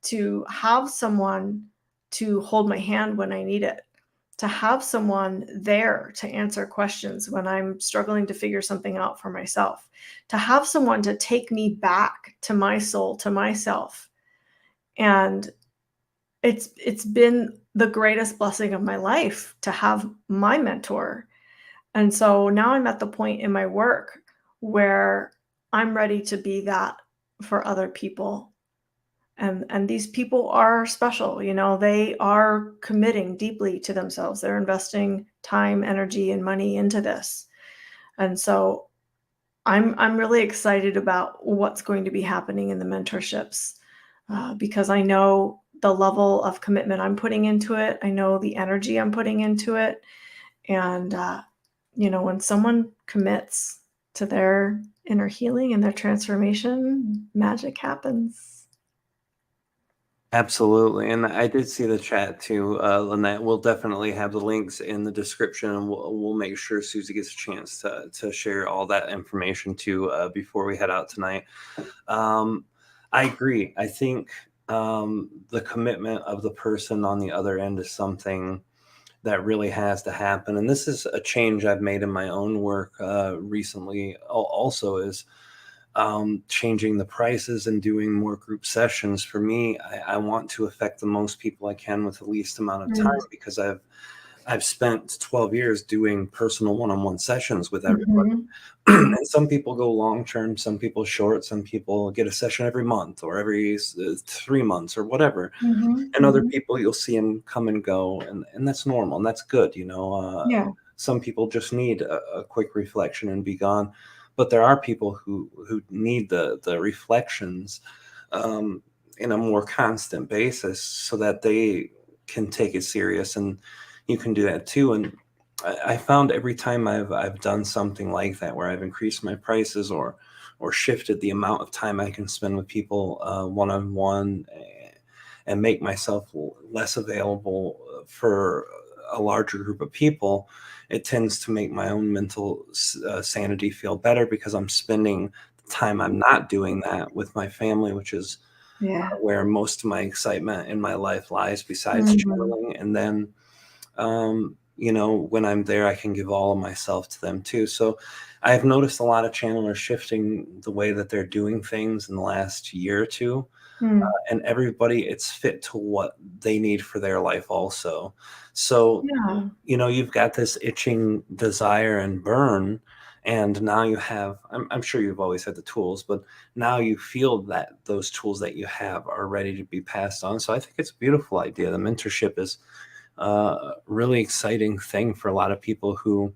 B: to have someone to hold my hand when I need it, to have someone there to answer questions when I'm struggling to figure something out for myself, to have someone to take me back to my soul, to myself. And it's been the greatest blessing of my life to have my mentor. And so now I'm at the point in my work where I'm ready to be that for other people. And these people are special, they are committing deeply to themselves. They're investing time, energy, and money into this. And so I'm really excited about what's going to be happening in the mentorships, because I know the level of commitment I'm putting into it. I know the energy I'm putting into it. And, when someone commits to their inner healing and their transformation, magic happens.
A: Absolutely. And I did see the chat too, Lynette. We'll definitely have the links in the description, and we'll make sure Susie gets a chance to share all that information too before we head out tonight. I agree. I think the commitment of the person on the other end is something that really has to happen. And this is a change I've made in my own work recently. Also, is changing the prices and doing more group sessions. For me, I want to affect the most people I can with the least amount of time, because I've spent 12 years doing personal one-on-one sessions with everybody. And some people go long term, some people short, some people get a session every month or every 3 months or whatever. And other people, you'll see them come and go, and that's normal, and that's good.
B: Yeah.
A: Some people just need a quick reflection and be gone. But there are people who need the reflections in a more constant basis, so that they can take it serious, and you can do that too. And I found every time I've done something like that, where I've increased my prices or shifted the amount of time I can spend with people one-on-one, and make myself less available for a larger group of people, it tends to make my own mental sanity feel better, because I'm spending the time I'm not doing that with my family, which is
B: Yeah.
A: where most of my excitement in my life lies, besides channeling. And then, when I'm there, I can give all of myself to them too. So I've noticed a lot of channelers shifting the way that they're doing things in the last year or two. And everybody, it's fit to what they need for their life also. So,
B: Yeah.
A: you've got this itching desire and burn, and now you have, I'm sure you've always had the tools, but now you feel that those tools that you have are ready to be passed on. So I think it's a beautiful idea. The mentorship is a really exciting thing for a lot of people who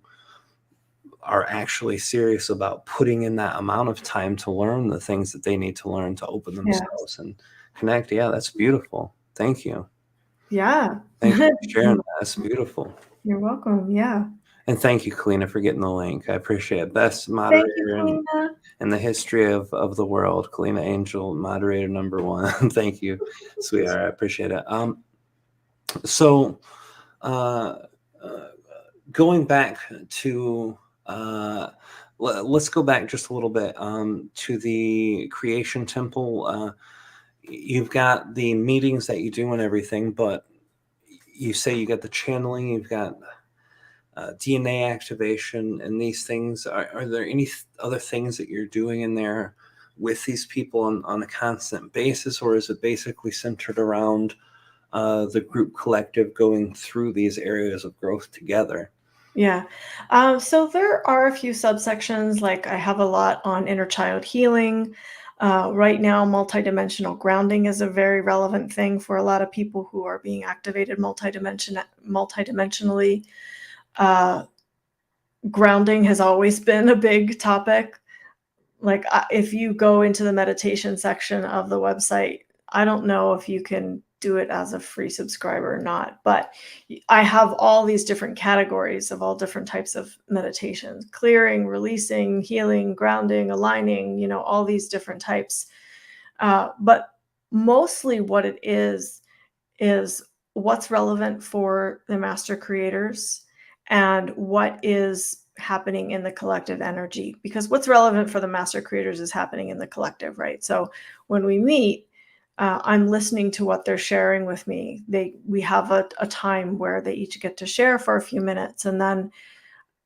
A: are actually serious about putting in that amount of time to learn the things that they need to learn to open themselves and connect. Yeah, that's beautiful. Thank you.
B: Yeah.
A: Thank you for sharing that. That's beautiful.
B: You're welcome. Yeah.
A: And thank you, Kalina, for getting the link. I appreciate it. Best
B: Thank you,
A: moderator
B: Kalina.
A: in the history of the world. Kalina Angel, moderator number 1. Thank you, sweetheart. I appreciate it. So uh, going back to let's go back just a little bit to the creation temple. You've got the meetings that you do and everything, but you say you got the channeling, you've got DNA activation and these things. Are there any other things that you're doing in there with these people on a constant basis, or is it basically centered around the group collective going through these areas of growth together?
B: Yeah. So there are a few subsections, like I have a lot on inner child healing. Right now, multidimensional grounding is a very relevant thing for a lot of people who are being activated multidimensionally. Uh, Grounding has always been a big topic. Like, if you go into the meditation section of the website, I don't know if you can do it as a free subscriber or not, but I have all these different categories of all different types of meditations: clearing, releasing, healing, grounding, aligning, all these different types. But mostly what it is what's relevant for the master creators and what is happening in the collective energy, because what's relevant for the master creators is happening in the collective, right? So when we meet, I'm listening to what they're sharing with me. We have a time where they each get to share for a few minutes, and then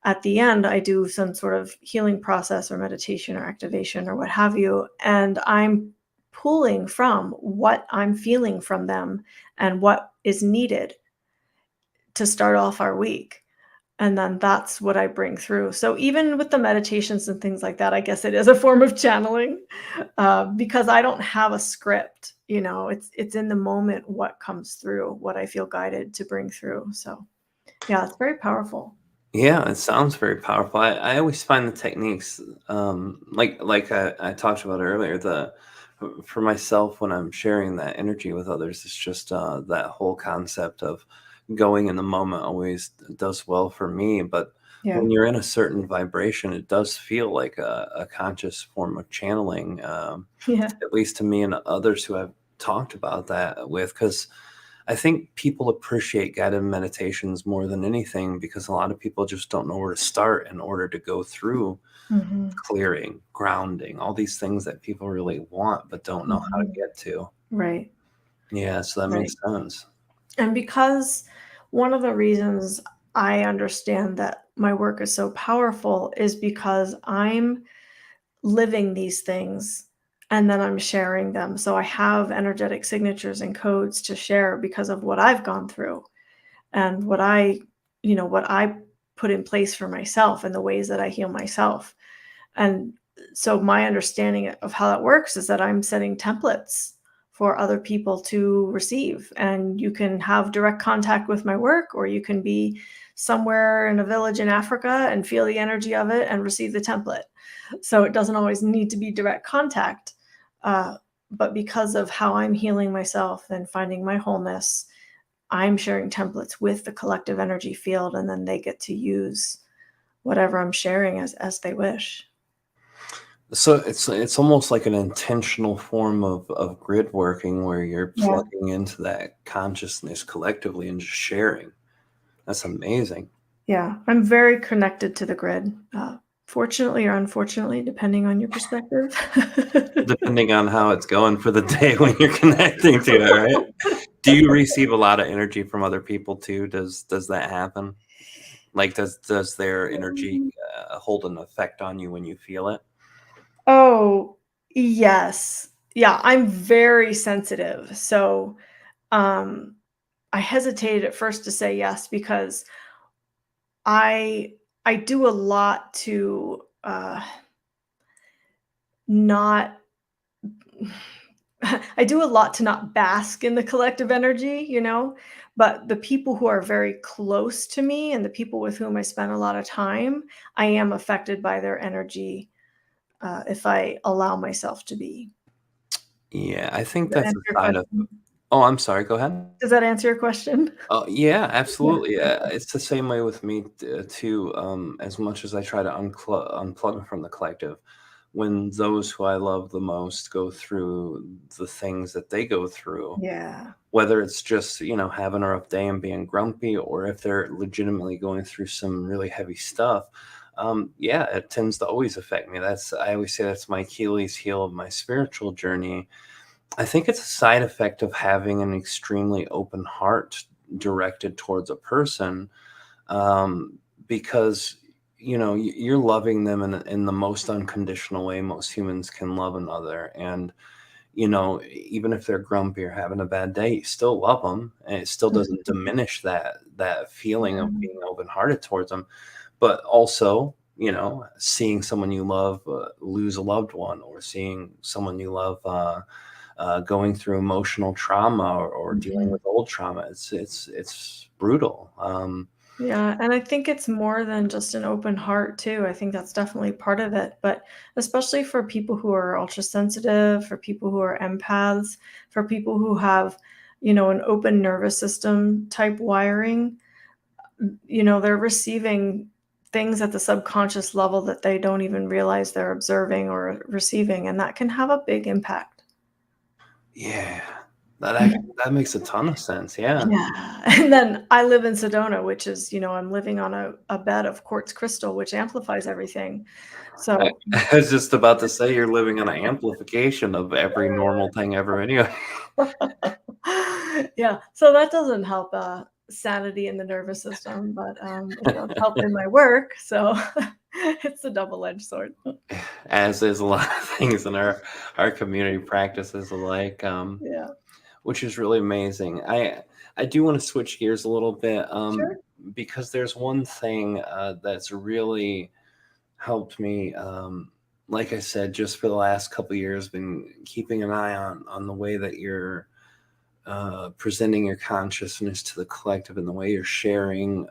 B: at the end I do some sort of healing process or meditation or activation or what have you, and I'm pulling from what I'm feeling from them and what is needed to start off our week. And then that's what I bring through. So even with the meditations and things like that, I guess it is a form of channeling, because I don't have a script. It's in the moment what comes through, what I feel guided to bring through. So yeah, it's very powerful.
A: Yeah, it sounds very powerful. I always find the techniques, like I talked about earlier, for myself when I'm sharing that energy with others, it's just that whole concept of going in the moment always does well for me. But
B: Yeah.
A: when you're in a certain vibration, it does feel like a conscious form of channeling,
B: Yeah.
A: at least to me and others who I've talked about that with, because I think people appreciate guided meditations more than anything because a lot of people just don't know where to start in order to go through
B: Hmm.
A: clearing, grounding, all these things that people really want but don't know how to
B: Hmm.
A: get to.
B: Right.
A: Yeah, so that makes
B: Right.
A: sense.
B: And because one of the reasons I understand that my work is so powerful is because I'm living these things and then I'm sharing them. So I have energetic signatures and codes to share because of what I've gone through and what I put in place for myself and the ways that I heal myself. And so my understanding of how that works is that I'm setting templates for other people to receive. And you can have direct contact with my work, or you can be somewhere in a village in Africa and feel the energy of it and receive the template. So it doesn't always need to be direct contact. Uh, but because of how I'm healing myself and finding my wholeness, I'm sharing templates with the collective energy field, and then they get to use whatever I'm sharing as they wish.
A: So it's almost like an intentional form of grid working where you're
B: Yeah.
A: plugging into that consciousness collectively and just sharing. That's amazing.
B: Yeah, I'm very connected to the grid, fortunately or unfortunately, depending on your perspective.
A: Depending on how it's going for the day when you're connecting to it, right? Do you receive a lot of energy from other people too? Does that happen? Like, does their energy hold an effect on you when you feel it?
B: Oh, yes. Yeah, I'm very sensitive. So, um, I hesitated at first to say yes because I do a lot to, not I do a lot to not bask in the collective energy, but the people who are very close to me and the people with whom I spend a lot of time, I am affected by their energy, if I allow myself to be.
A: Yeah, I think
B: Does that
A: that's
B: answer
A: a
B: your
A: sign of.
B: question?
A: Oh, I'm sorry. Go ahead.
B: Does that answer your question?
A: Oh, yeah,
B: Yeah.
A: absolutely. It's the same way with me too. As much as I try to unplug from the collective, when those who I love the most go through the things that they go through,
B: Yeah.
A: whether it's just having a rough day and being grumpy, or if they're legitimately going through some really heavy stuff, yeah, it tends to always affect me. I always say that's my Achilles heel of my spiritual journey. I think it's a side effect of having an extremely open heart directed towards a person, um, because you're loving them in the most unconditional way most humans can love another, and even if they're grumpy or having a bad day, you still love them, and it still doesn't diminish that feeling of being open-hearted towards them. But also, seeing someone you love lose a loved one, or seeing someone you love going through emotional trauma, or dealing with old trauma, it's brutal.
B: Yeah, and I think it's more than just an open heart too. I think that's definitely part of it. But especially for people who are ultra sensitive, for people who are empaths, for people who have, an open nervous system type wiring, they're receiving things at the subconscious level that they don't even realize they're observing or receiving, and that can have a big impact.
A: Yeah, that makes a ton of sense. Yeah.
B: Yeah. And then I live in Sedona, which is, I'm living on a bed of quartz crystal, which amplifies everything.
A: I,
B: So,
A: I was just about to say you're living on an amplification of every normal thing ever anyway.
B: yeah. So that doesn't help sanity in the nervous system, but it does help in my work. So it's a double-edged sword.
A: As is a lot of things in our community practices alike,
B: Yeah.
A: which is really amazing. I do want to switch gears a little bit,
B: Sure.
A: because there's one thing that's really helped me. Like I said, just for the last couple of years, been keeping an eye on the way that you're presenting your consciousness to the collective, and the way you're sharing.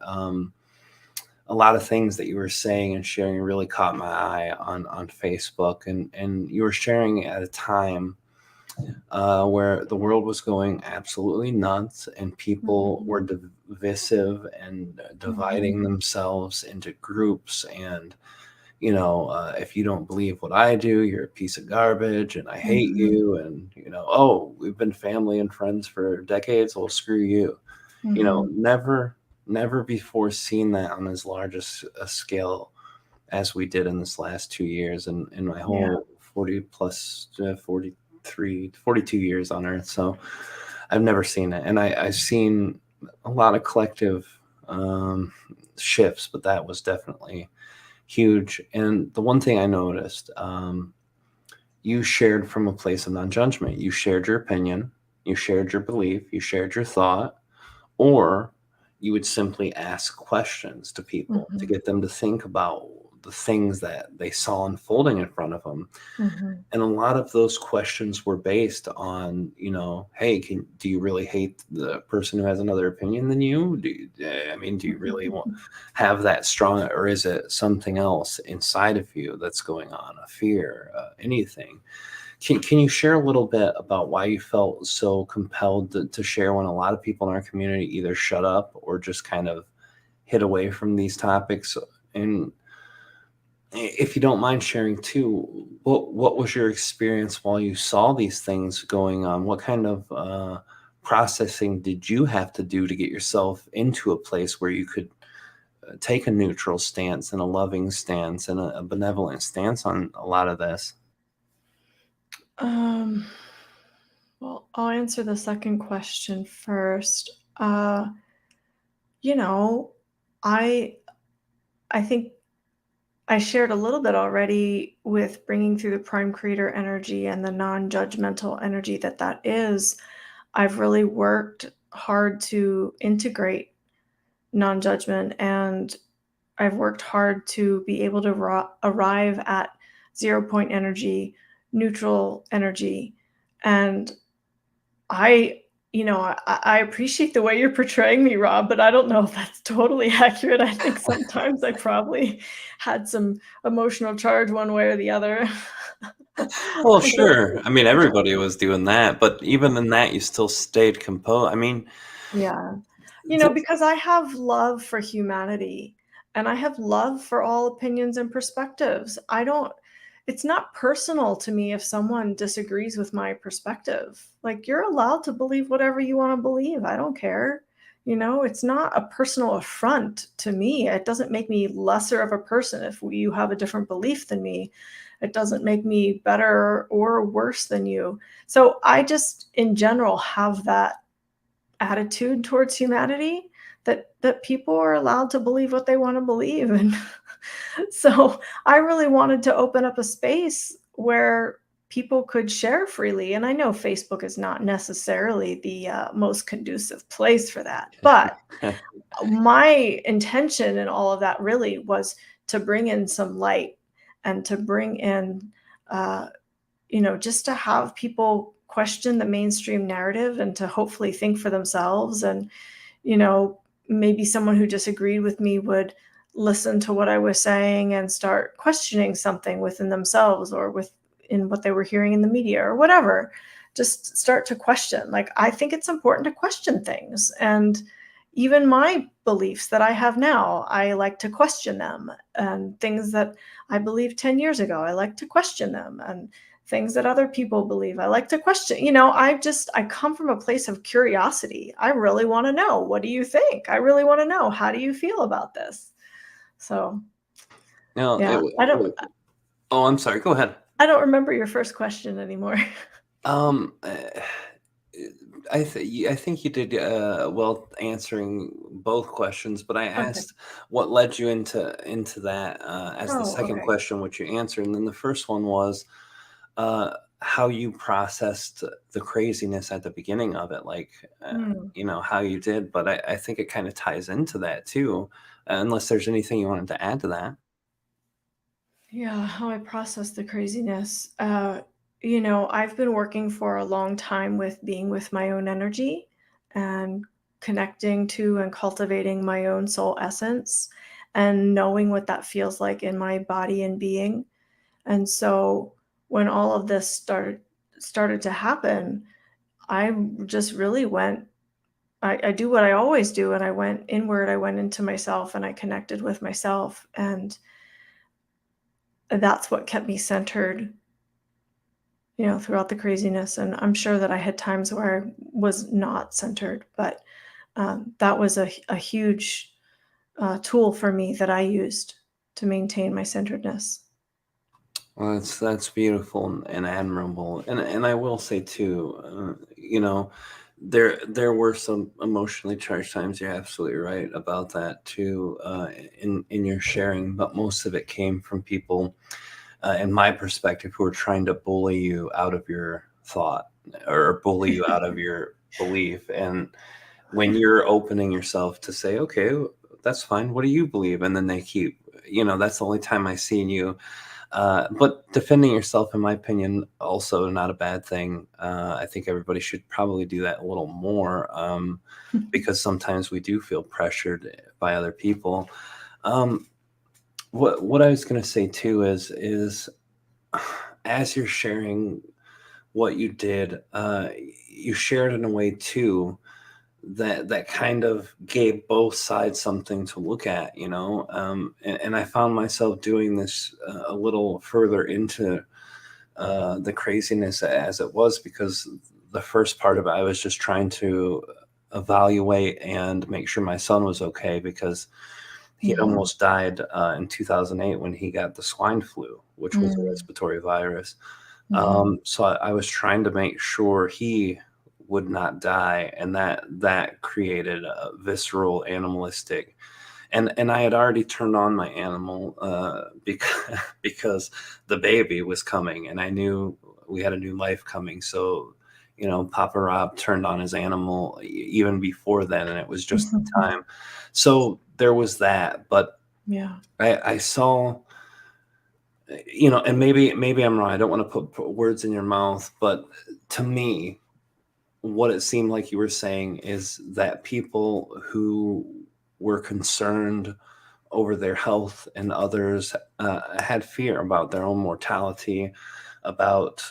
A: A lot of things that you were saying and sharing really caught my eye on Facebook, and you were sharing at a time where the world was going absolutely nuts, and people were divisive and dividing themselves into groups. And if you don't believe what I do, you're a piece of garbage, and I hate you. And oh, we've been family and friends for decades, well, screw you. Never before seen that on as large a scale as we did in this last 2 years, and in my whole 40 plus 42 years on earth. So I've never seen it. And I've seen a lot of collective shifts, but that was definitely huge. And the one thing I noticed, you shared from a place of non-judgment. You shared your opinion, you shared your belief, you shared your thought, or you would simply ask questions to people to get them to think about the things that they saw unfolding in front of them. And a lot of those questions were based on, hey, do you really hate the person who has another opinion than you? Do you really have that strong, or is it something else inside of you that's going on, a fear, anything? Can you share a little bit about why you felt so compelled to share, when a lot of people in our community either shut up or just kind of hid away from these topics? And if you don't mind sharing too, what was your experience while you saw these things going on? What kind of processing did you have to do to get yourself into a place where you could take a neutral stance and a loving stance and a benevolent stance on a lot of this?
B: Well, I'll answer the second question first. You know, I I think I shared a little bit already with bringing through the prime creator energy and the non-judgmental energy that is. I've really worked hard to integrate non-judgment, and I've worked hard to be able to arrive at 0 point energy, neutral energy. And I appreciate the way you're portraying me, Rob, but I don't know if that's totally accurate. I think sometimes I probably had some emotional charge one way or the other.
A: Well,
B: I don't.
A: sure. I mean, everybody was doing that, but even in that, you still stayed composed. I mean,
B: Yeah.
A: th-
B: Because I have love for humanity, and I have love for all opinions and perspectives. It's not personal to me if someone disagrees with my perspective. Like, you're allowed to believe whatever you want to believe. I don't care. It's not a personal affront to me. It doesn't make me lesser of a person if you have a different belief than me. It doesn't make me better or worse than you. So I just, in general, have that attitude towards humanity, that people are allowed to believe what they want to believe. And so I really wanted to open up a space where people could share freely. And I know Facebook is not necessarily the most conducive place for that, but my intention in all of that really was to bring in some light and to bring in, uh, just to have people question the mainstream narrative and to hopefully think for themselves. And, maybe someone who disagreed with me would listen to what I was saying and start questioning something within themselves or within what they were hearing in the media or whatever. Just start to question. Like, I think it's important to question things. And even my beliefs that I have now, I like to question them. And things that I believed 10 years ago, I like to question them. And things that other people believe, I like to question. I come from a place of curiosity. I really want to know. What do you think? I really want to know. How do you feel about this? So,
A: Now,
B: yeah,
A: oh, I'm sorry. Go ahead.
B: I don't remember your first question anymore.
A: Um, uh, I think you did well answering both questions, but I
B: Okay.
A: asked what led you into that as the
B: Oh,
A: second
B: okay.
A: question, which you answered, and then the first one was how you processed the craziness at the beginning of it, like
B: Hmm.
A: how you did. But I think it kind of ties into that too, unless there's anything you wanted to add to that.
B: Yeah, how I process the craziness. I've been working for a long time with being with my own energy and connecting to and cultivating my own soul essence and knowing what that feels like in my body and being. And so when all of this started to happen, I just really went. I do what I always do, and I went inward. I went into myself, and I connected with myself, and that's what kept me centered, throughout the craziness. And I'm sure that I had times where I was not centered, but that was a huge tool for me that I used to maintain my centeredness.
A: Well, that's beautiful and admirable, and I will say too, there were some emotionally charged times. You're absolutely right about that too, in your sharing, but most of it came from people, in my perspective, who are trying to bully you out of your thought or bully you out of your belief. And when you're opening yourself to say, okay, that's fine. What do you believe? And then they keep, that's the only time I seen you. But defending yourself, in my opinion, also not a bad thing. I think everybody should probably do that a little more, because sometimes we do feel pressured by other people. Um, what I was going to say too is as you're sharing what you did, you shared in a way too that kind of gave both sides something to look at, and I found myself doing this a little further into the craziness as it was, because the first part of it, I was just trying to evaluate and make sure my son was okay, because he had
B: Mhm.
A: almost died in 2008 when he got the swine flu, which was a
B: Mm.
A: respiratory virus.
B: Mhm.
A: So I was trying to make sure he would not die, and that created a visceral, animalistic, and I had already turned on my animal because because the baby was coming, and I knew we had a new life coming. So Papa Rob turned on his animal even before then, and it was just the time. So there was that, but
B: Yeah.
A: I saw, and maybe I'm wrong. I don't want to put words in your mouth, but to me, what it seemed like you were saying is that people who were concerned over their health and others had fear about their own mortality, about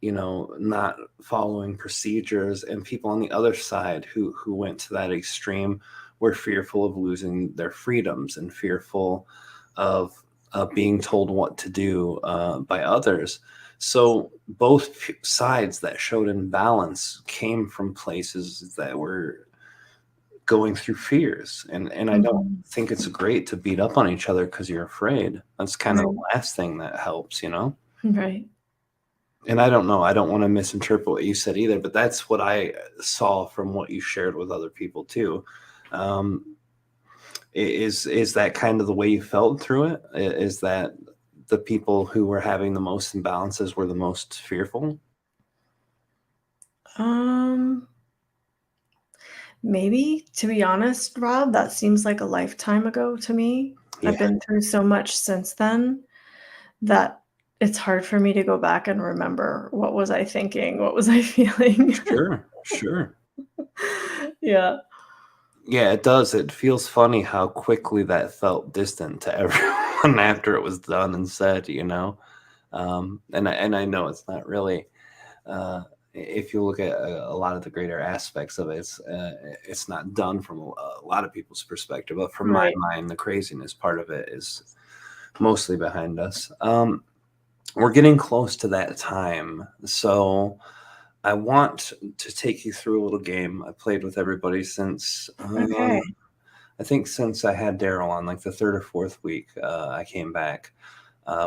A: not following procedures, and people on the other side who went to that extreme were fearful of losing their freedoms and fearful of being told what to do by others. So both sides that showed imbalance came from places that were going through fears, and I don't
B: Mhm.
A: think it's great to beat up on each other because you're afraid. That's kind of
B: Right.
A: the last thing that helps.
B: Right.
A: And I don't know, I don't want to misinterpret what you said either, but that's what I saw from what you shared with other people too. Um, is that kind of the way you felt through it? Is that the people who were having the most imbalances were the most fearful?
B: Maybe, to be honest, Rob, that seems like a lifetime ago to me.
A: Yeah,
B: I've been through so much since then that it's hard for me to go back and remember what was I thinking, what was I feeling.
A: sure.
B: Yeah,
A: Yeah, it does. It feels funny how quickly that felt distant to everyone after it was done and said, and I know it's not really. If you look at a lot of the greater aspects of it, it's not done from a lot of people's perspective, but from my
B: right.
A: mind, the craziness part of it is mostly behind us. We're getting close to that time, so I want to take you through a little game I played with everybody since
B: Okay.
A: I think since I had Daryl on, like the third or fourth week, I came back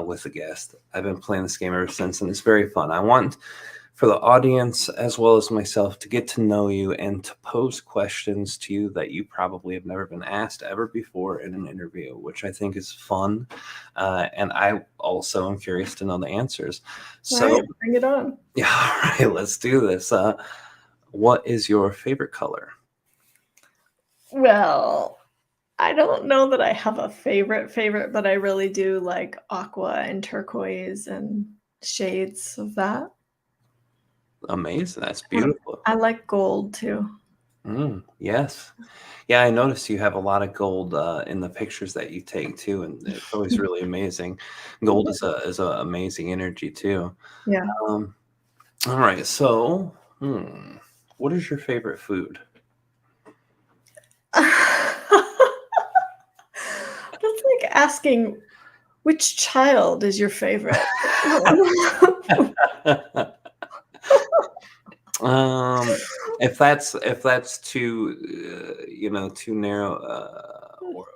A: with a guest. I've been playing this game ever since, and it's very fun. I want for the audience as well as myself to get to know you and to pose questions to you that you probably have never been asked ever before in an interview, which I think is fun. And I also am curious to know the answers.
B: All
A: So,
B: right, bring it on.
A: yeah, all right, let's do this. What is your favorite color?
B: Well, I don't know that I have a favorite, but I really do like aqua and turquoise and shades of that.
A: Amazing. That's
B: And
A: beautiful.
B: I like gold too.
A: Yes. Yeah, I noticed you have a lot of gold in the pictures that you take too, and it's always really amazing. Gold is a amazing energy too.
B: Yeah.
A: Um, all right, so what is your favorite food?
B: That's like asking which child is your favorite?
A: um, if that's too narrow,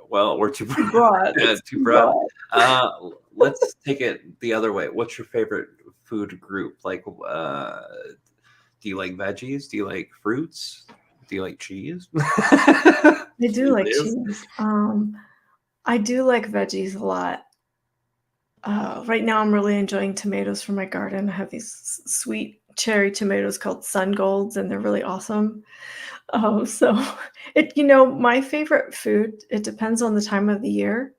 A: or too
B: Too broad,
A: yeah,
B: it's
A: too
B: too
A: broad.
B: broad.
A: Let's take it the other way. What's your favorite food group? Like, do you like veggies? Do you like fruits? Do you like cheese?
B: I do
A: Cheese
B: like
A: is.
B: cheese. I do like veggies a lot. Right now I'm really enjoying tomatoes from my garden. I have these sweet cherry tomatoes called Sun Golds, and they're really awesome. So my favorite food, it depends on the time of the year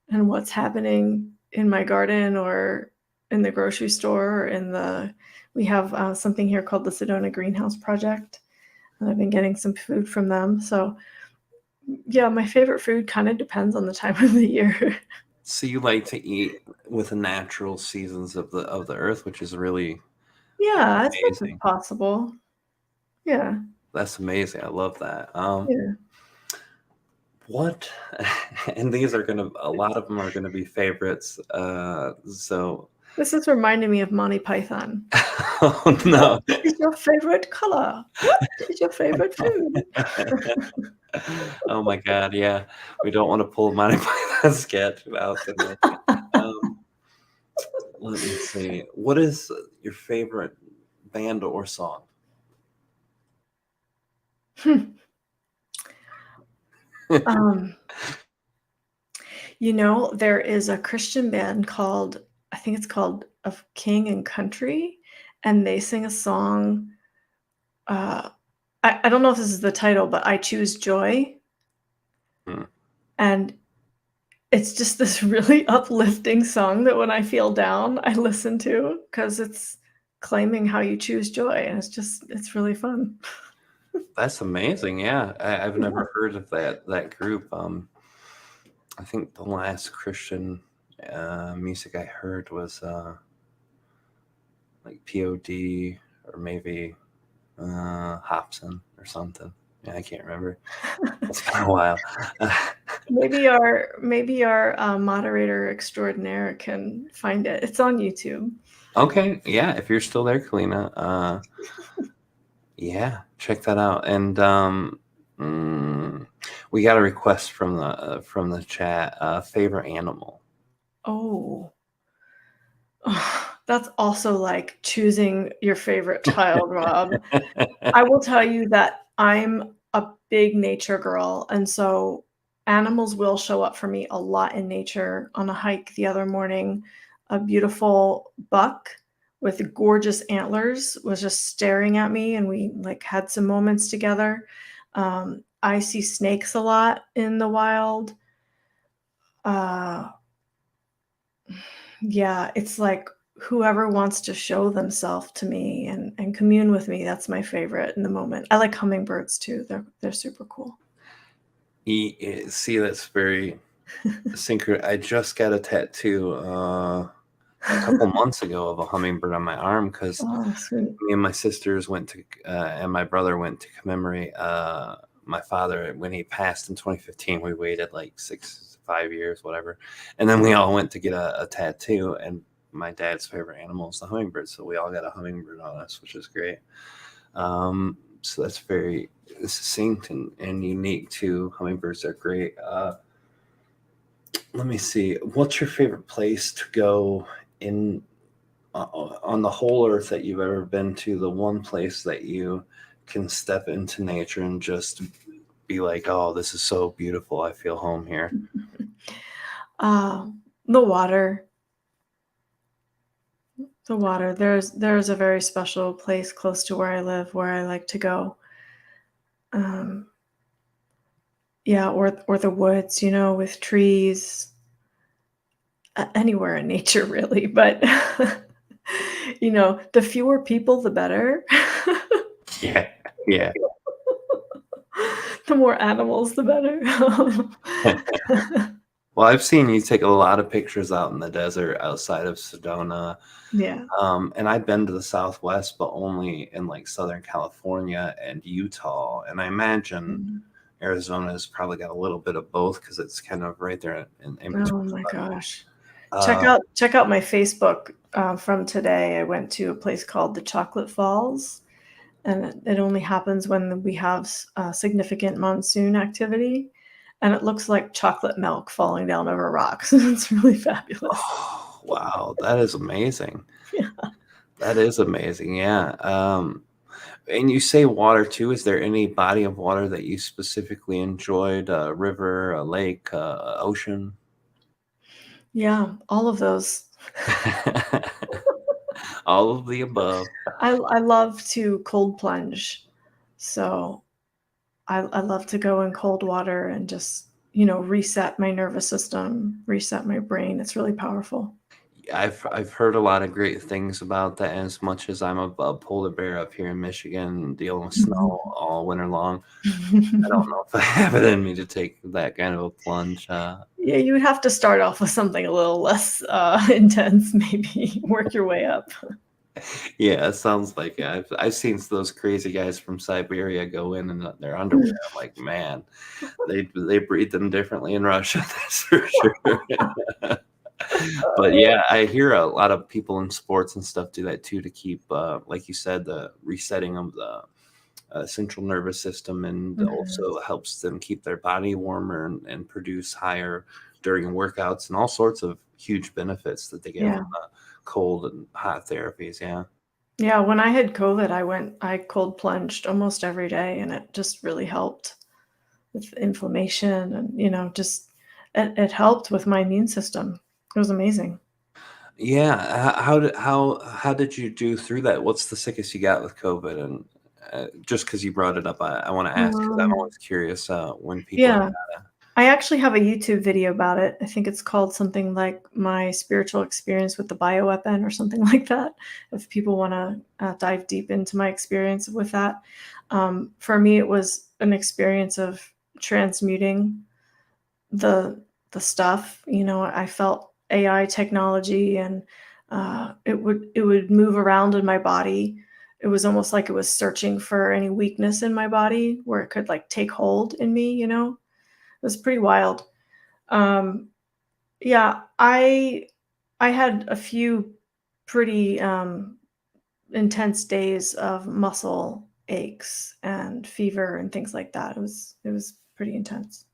B: and what's happening in my garden or in the grocery store or we have something here called the Sedona Greenhouse Project, and I've been getting some food from them. So yeah, my favorite food kind of depends on the time of the year.
A: So you like to eat with the natural seasons of the earth, which is really
B: Yeah, as much as
A: amazing.
B: possible. Yeah,
A: That's amazing. I love that.
B: yeah.
A: What? And these are a lot of them are gonna be favorites. So,
B: This is reminding me of Monty Python.
A: oh
B: What
A: no.
B: is your favorite color? What is your favorite food?
A: Oh my God, yeah. We don't want to pull Monty Python sketch out today. Um, Let me see. What is your favorite band or song?
B: Um, there is a Christian band called, I think it's called Of King and Country, and they sing a song. Uh, I don't know if this is the title, but I Choose Joy.
A: Hmm.
B: And it's just this really uplifting song that when I feel down, I listen to because it's claiming how you choose joy. And it's really fun.
A: That's amazing. Yeah, I've
B: Yeah.
A: never heard of that group. I think the last Christian music I heard was like POD or maybe Hobson or something. Yeah, I can't remember. It's been a while.
B: Maybe our moderator extraordinaire can find it. It's on YouTube.
A: Okay, yeah, if you're still there, Kalina, yeah, check that out. And we got a request from the chat. Favorite animal.
B: Oh, that's also like choosing your favorite child, Rob. I will tell you that I'm a big nature girl, and animals will show up for me a lot in nature. On a hike the other morning, a beautiful buck with gorgeous antlers was just staring at me, and we like had some moments together. I see snakes a lot in the wild. Uh, yeah, it's like whoever wants to show themselves to me and commune with me, that's my favorite in the moment. I like hummingbirds too. They're super cool.
A: See, that's very synchro. I just got a tattoo a couple months ago of a hummingbird on my arm because
B: Oh, sweet.
A: me and my sisters went to and my brother went to commemorate my father when he passed in 2015. We waited like 5 years, whatever, and then we all went to get a tattoo. And my dad's favorite animal is the hummingbird, so we all got a hummingbird on us, which is great. So that's very succinct and unique too. Hummingbirds are great. Let me see. What's your favorite place to go in on the whole earth that you've ever been to? The one place that you can step into nature and just be like, oh, this is so beautiful. I feel home here.
B: The water. The water. There's a very special place close to where I live where I like to go. Yeah, or the woods, with trees. Anywhere in nature, really, but the fewer people, the better.
A: Yeah. Yeah.
B: The more animals, the better.
A: Well, I've seen you take a lot of pictures out in the desert outside of Sedona.
B: Yeah.
A: And I've been to the Southwest, but only in like Southern California and Utah. And I imagine Arizona has probably got a little bit of both because it's kind of right there in between.
B: Oh my gosh. Check out my Facebook from today. I went to a place called the Chocolate Falls, and it only happens when we have significant monsoon activity, and it looks like chocolate milk falling down over rocks. It's really fabulous.
A: Oh, wow, that is amazing.
B: Yeah.
A: That is amazing. Yeah. And you say water too. Is there any body of water that you specifically enjoyed? A river, a lake, ocean?
B: Yeah, all of those.
A: All of the above.
B: I love to cold plunge, so I love to go in cold water and just reset my nervous system, reset my brain. It's really powerful.
A: I've heard a lot of great things about that. As much as I'm a polar bear up here in Michigan, dealing with snow all winter long, I don't know if I have it in me to take that kind of a plunge.
B: Yeah, you would have to start off with something a little less intense, maybe work your way up.
A: Yeah, it sounds like it. I've seen those crazy guys from Siberia go in their underwear. I'm like, man, they breed them differently in Russia. That's for sure. But yeah, I hear a lot of people in sports and stuff do that too to keep, like you said, the resetting of the central nervous system, and also helps them keep their body warmer and produce higher during workouts, and all sorts of huge benefits that they get from the cold and hot therapies.
B: Yeah, when I had COVID, I cold plunged almost every day, and it just really helped with inflammation, and just it helped with my immune system. It was amazing.
A: How did you do through that? What's the sickest you got with COVID? And just because you brought it up, I want to ask because I'm always curious when people
B: Yeah. I actually have a YouTube video about it. I think it's called something like My Spiritual Experience with the Bioweapon or something like that, if people want to dive deep into my experience with that. For me, it was an experience of transmuting the stuff. I felt AI technology, and it would move around in my body. It was almost like it was searching for any weakness in my body where it could like take hold in me. It was pretty wild. Yeah, I had a few pretty intense days of muscle aches and fever and things like that. It was pretty intense.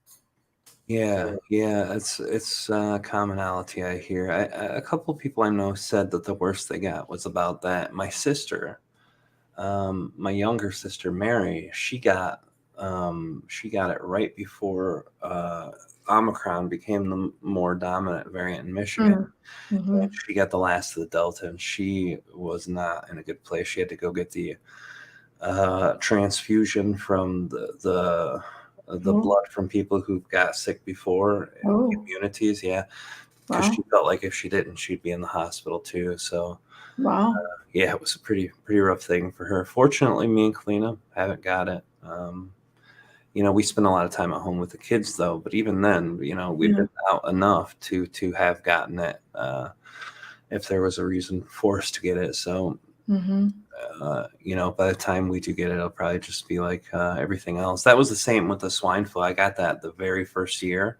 A: Yeah, it's commonality I hear. A couple of people I know said that the worst they got was about that. My sister, my younger sister Mary, she got She got it right before Omicron became the more dominant variant in Michigan.
B: Mm-hmm.
A: And she got the last of the Delta, and she was not in a good place. She had to go get the transfusion from the blood from people who got sick before, immunities. Yeah, because she felt like if she didn't, she'd be in the hospital too. So yeah, it was a pretty rough thing for her. Fortunately, me and Kalina haven't got it. We spend a lot of time at home with the kids, though. But even then, we've been out enough to have gotten it if there was a reason for us to get it. So, by the time we do get it, it'll probably just be like everything else. That was the same with the swine flu. I got that the very first year.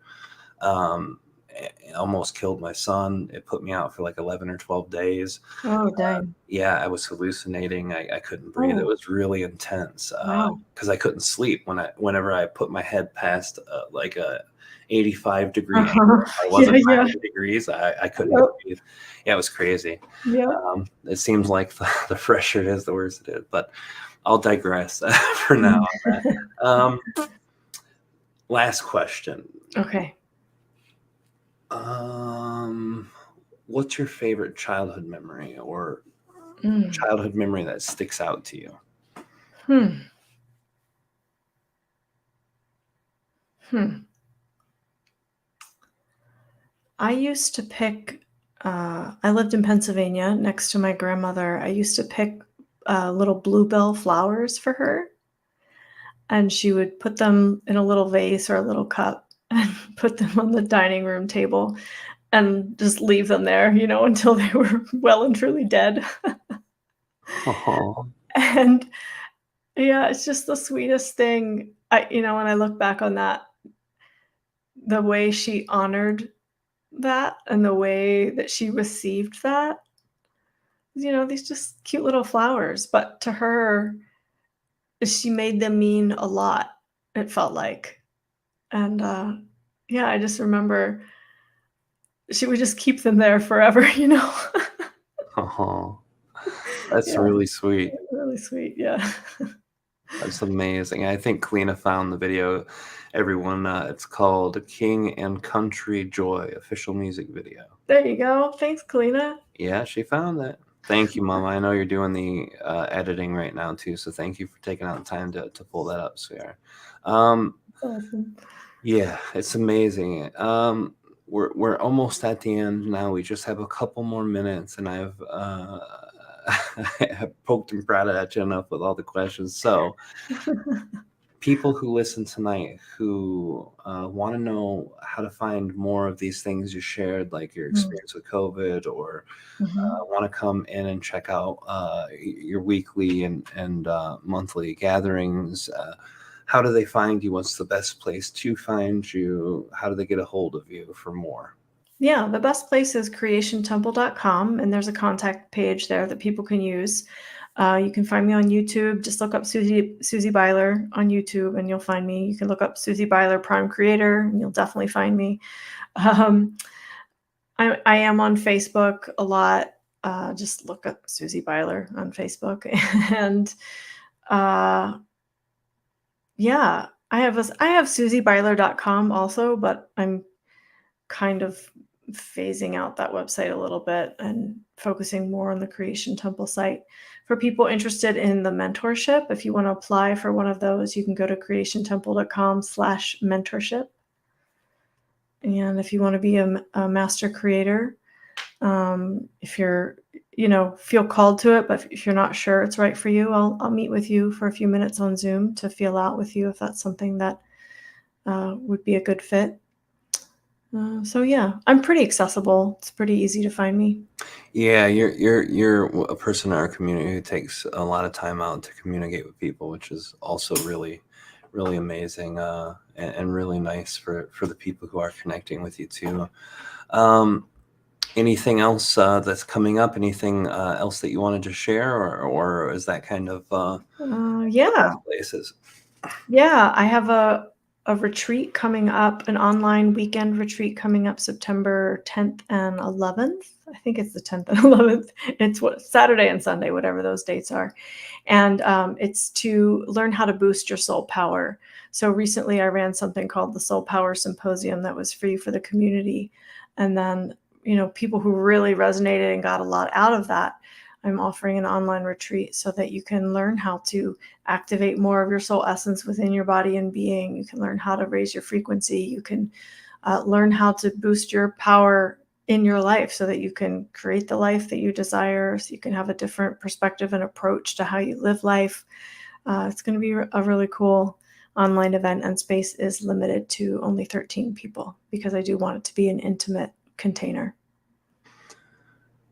A: It almost killed my son. It put me out for like 11 or 12 days.
B: Oh, dang.
A: Yeah, I was hallucinating. I couldn't breathe. It was really intense because I couldn't sleep whenever I put my head past like a 85 degree angle. I wasn't 90 degrees. I couldn't breathe. Yeah, it was crazy. It seems like the fresher it is, the worse it is. But I'll digress for now on that. Last question.
B: Okay.
A: What's your favorite childhood memory or childhood memory that sticks out to you?
B: I used to pick, I lived in Pennsylvania next to my grandmother. I used to pick little bluebell flowers for her. And she would put them in a little vase or a little cup and put them on the dining room table and just leave them there, until they were well and truly dead. And yeah, it's just the sweetest thing. When I look back on that, the way she honored that and the way that she received that, these just cute little flowers. But to her, she made them mean a lot, it felt like. And I just remember she would just keep them there forever,
A: That's really sweet.
B: Really sweet, yeah.
A: That's amazing. I think Kalina found the video. Everyone, it's called King and Country Joy, official music video.
B: There you go. Thanks, Kalina.
A: Yeah, she found it. Thank you, Mama. I know you're doing the editing right now, too, so thank you for taking out the time to pull that up, sweetheart.
B: Awesome.
A: Yeah, it's amazing. We're almost at the end now. We just have a couple more minutes, and I've poked and prodded at you enough with all the questions. So people who listen tonight who want to know how to find more of these things you shared, like your experience with COVID, or want to come in and check out your weekly and monthly gatherings, how do they find you? What's the best place to find you? How do they get a hold of you for more?
B: Yeah, the best place is creationtemple.com, and there's a contact page there that people can use. You can find me on YouTube. Just look up Susie Beiler on YouTube, and you'll find me. You can look up Susie Beiler Prime Creator, and you'll definitely find me. I am on Facebook a lot. Just look up Susie Beiler on Facebook, and I have susiebeiler.com also, but I'm kind of phasing out that website a little bit and focusing more on the Creation Temple site. For people interested in the mentorship, if you want to apply for one of those, you can go to creationtemple.com/mentorship. And if you want to be a master creator, if you're, feel called to it, but if you're not sure it's right for you, I'll meet with you for a few minutes on Zoom to feel out with you if that's something that would be a good fit. So yeah, I'm pretty accessible. It's pretty easy to find me.
A: Yeah, you're a person in our community who takes a lot of time out to communicate with people, which is also really, really amazing and really nice for the people who are connecting with you too. Anything else that's coming up? Anything else that you wanted to share, or is that kind of
B: Yeah.
A: places?
B: Yeah, I have a a retreat coming up, an online weekend retreat coming up September 10th and 11th. I think it's the 10th and 11th. It's Saturday and Sunday, whatever those dates are. And it's to learn how to boost your soul power. So recently I ran something called the Soul Power Symposium that was free for the community. And then, people who really resonated and got a lot out of that, I'm offering an online retreat so that you can learn how to activate more of your soul essence within your body and being. You can learn how to raise your frequency. You can learn how to boost your power in your life so that you can create the life that you desire, so you can have a different perspective and approach to how you live life. It's going to be a really cool online event, and space is limited to only 13 people because I do want it to be an intimate container.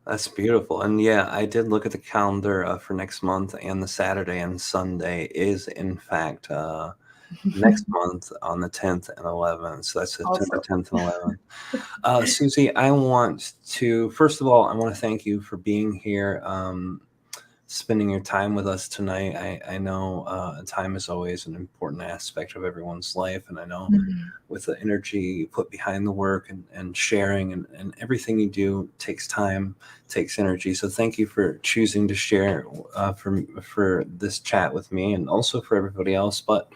A: That's beautiful. And yeah, I did look at the calendar for next month, and the Saturday and Sunday is in fact next month on the 10th and 11th. So that's September 10th and 11th. Susie, I want to, first of all, I want to thank you for being here, spending your time with us tonight. I know time is always an important aspect of everyone's life. And I know with the energy you put behind the work and sharing and everything you do takes time, takes energy. So thank you for choosing to share for this chat with me and also for everybody else. But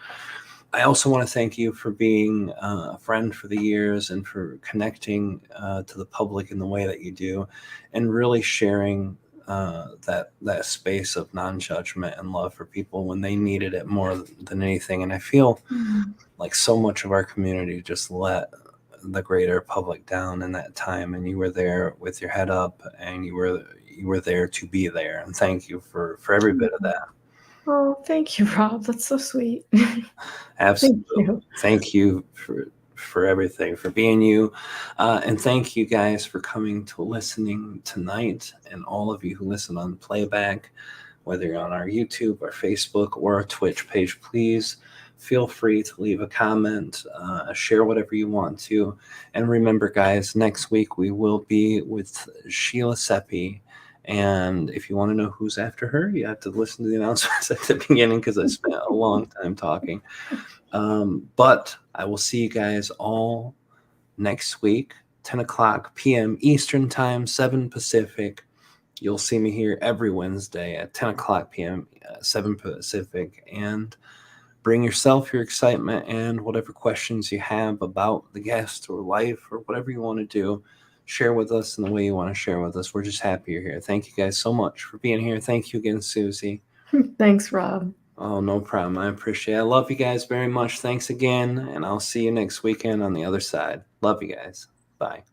A: I also want to thank you for being a friend for the years and for connecting to the public in the way that you do and really sharing that space of non-judgment and love for people when they needed it more than anything. And I feel like so much of our community just let the greater public down in that time, and you were there with your head up, and you were there to be there. And thank you for every bit of that.
B: Oh, thank you, Rob. That's so sweet.
A: Absolutely. Thank you for everything, for being you. And thank you guys for coming to listening tonight, and all of you who listen on playback, whether you're on our YouTube, our Facebook, or our Twitch page. Please feel free to leave a comment, share whatever you want to. And remember, guys, next week we will be with Sheila Seppi. And if you want to know who's after her, you have to listen to the announcements at the beginning because I spent a long time talking. But I will see you guys all next week, 10 o'clock p.m. Eastern Time, 7 Pacific. You'll see me here every Wednesday at 10 o'clock p.m., 7 Pacific. And bring yourself, your excitement, and whatever questions you have about the guest or life or whatever you want to do. Share with us in the way you want to share with us. We're just happy you're here. Thank you guys so much for being here. Thank you again, Susie.
B: Thanks, Rob.
A: Oh, no problem. I appreciate it. I love you guys very much. Thanks again. And I'll see you next weekend on the other side. Love you guys. Bye.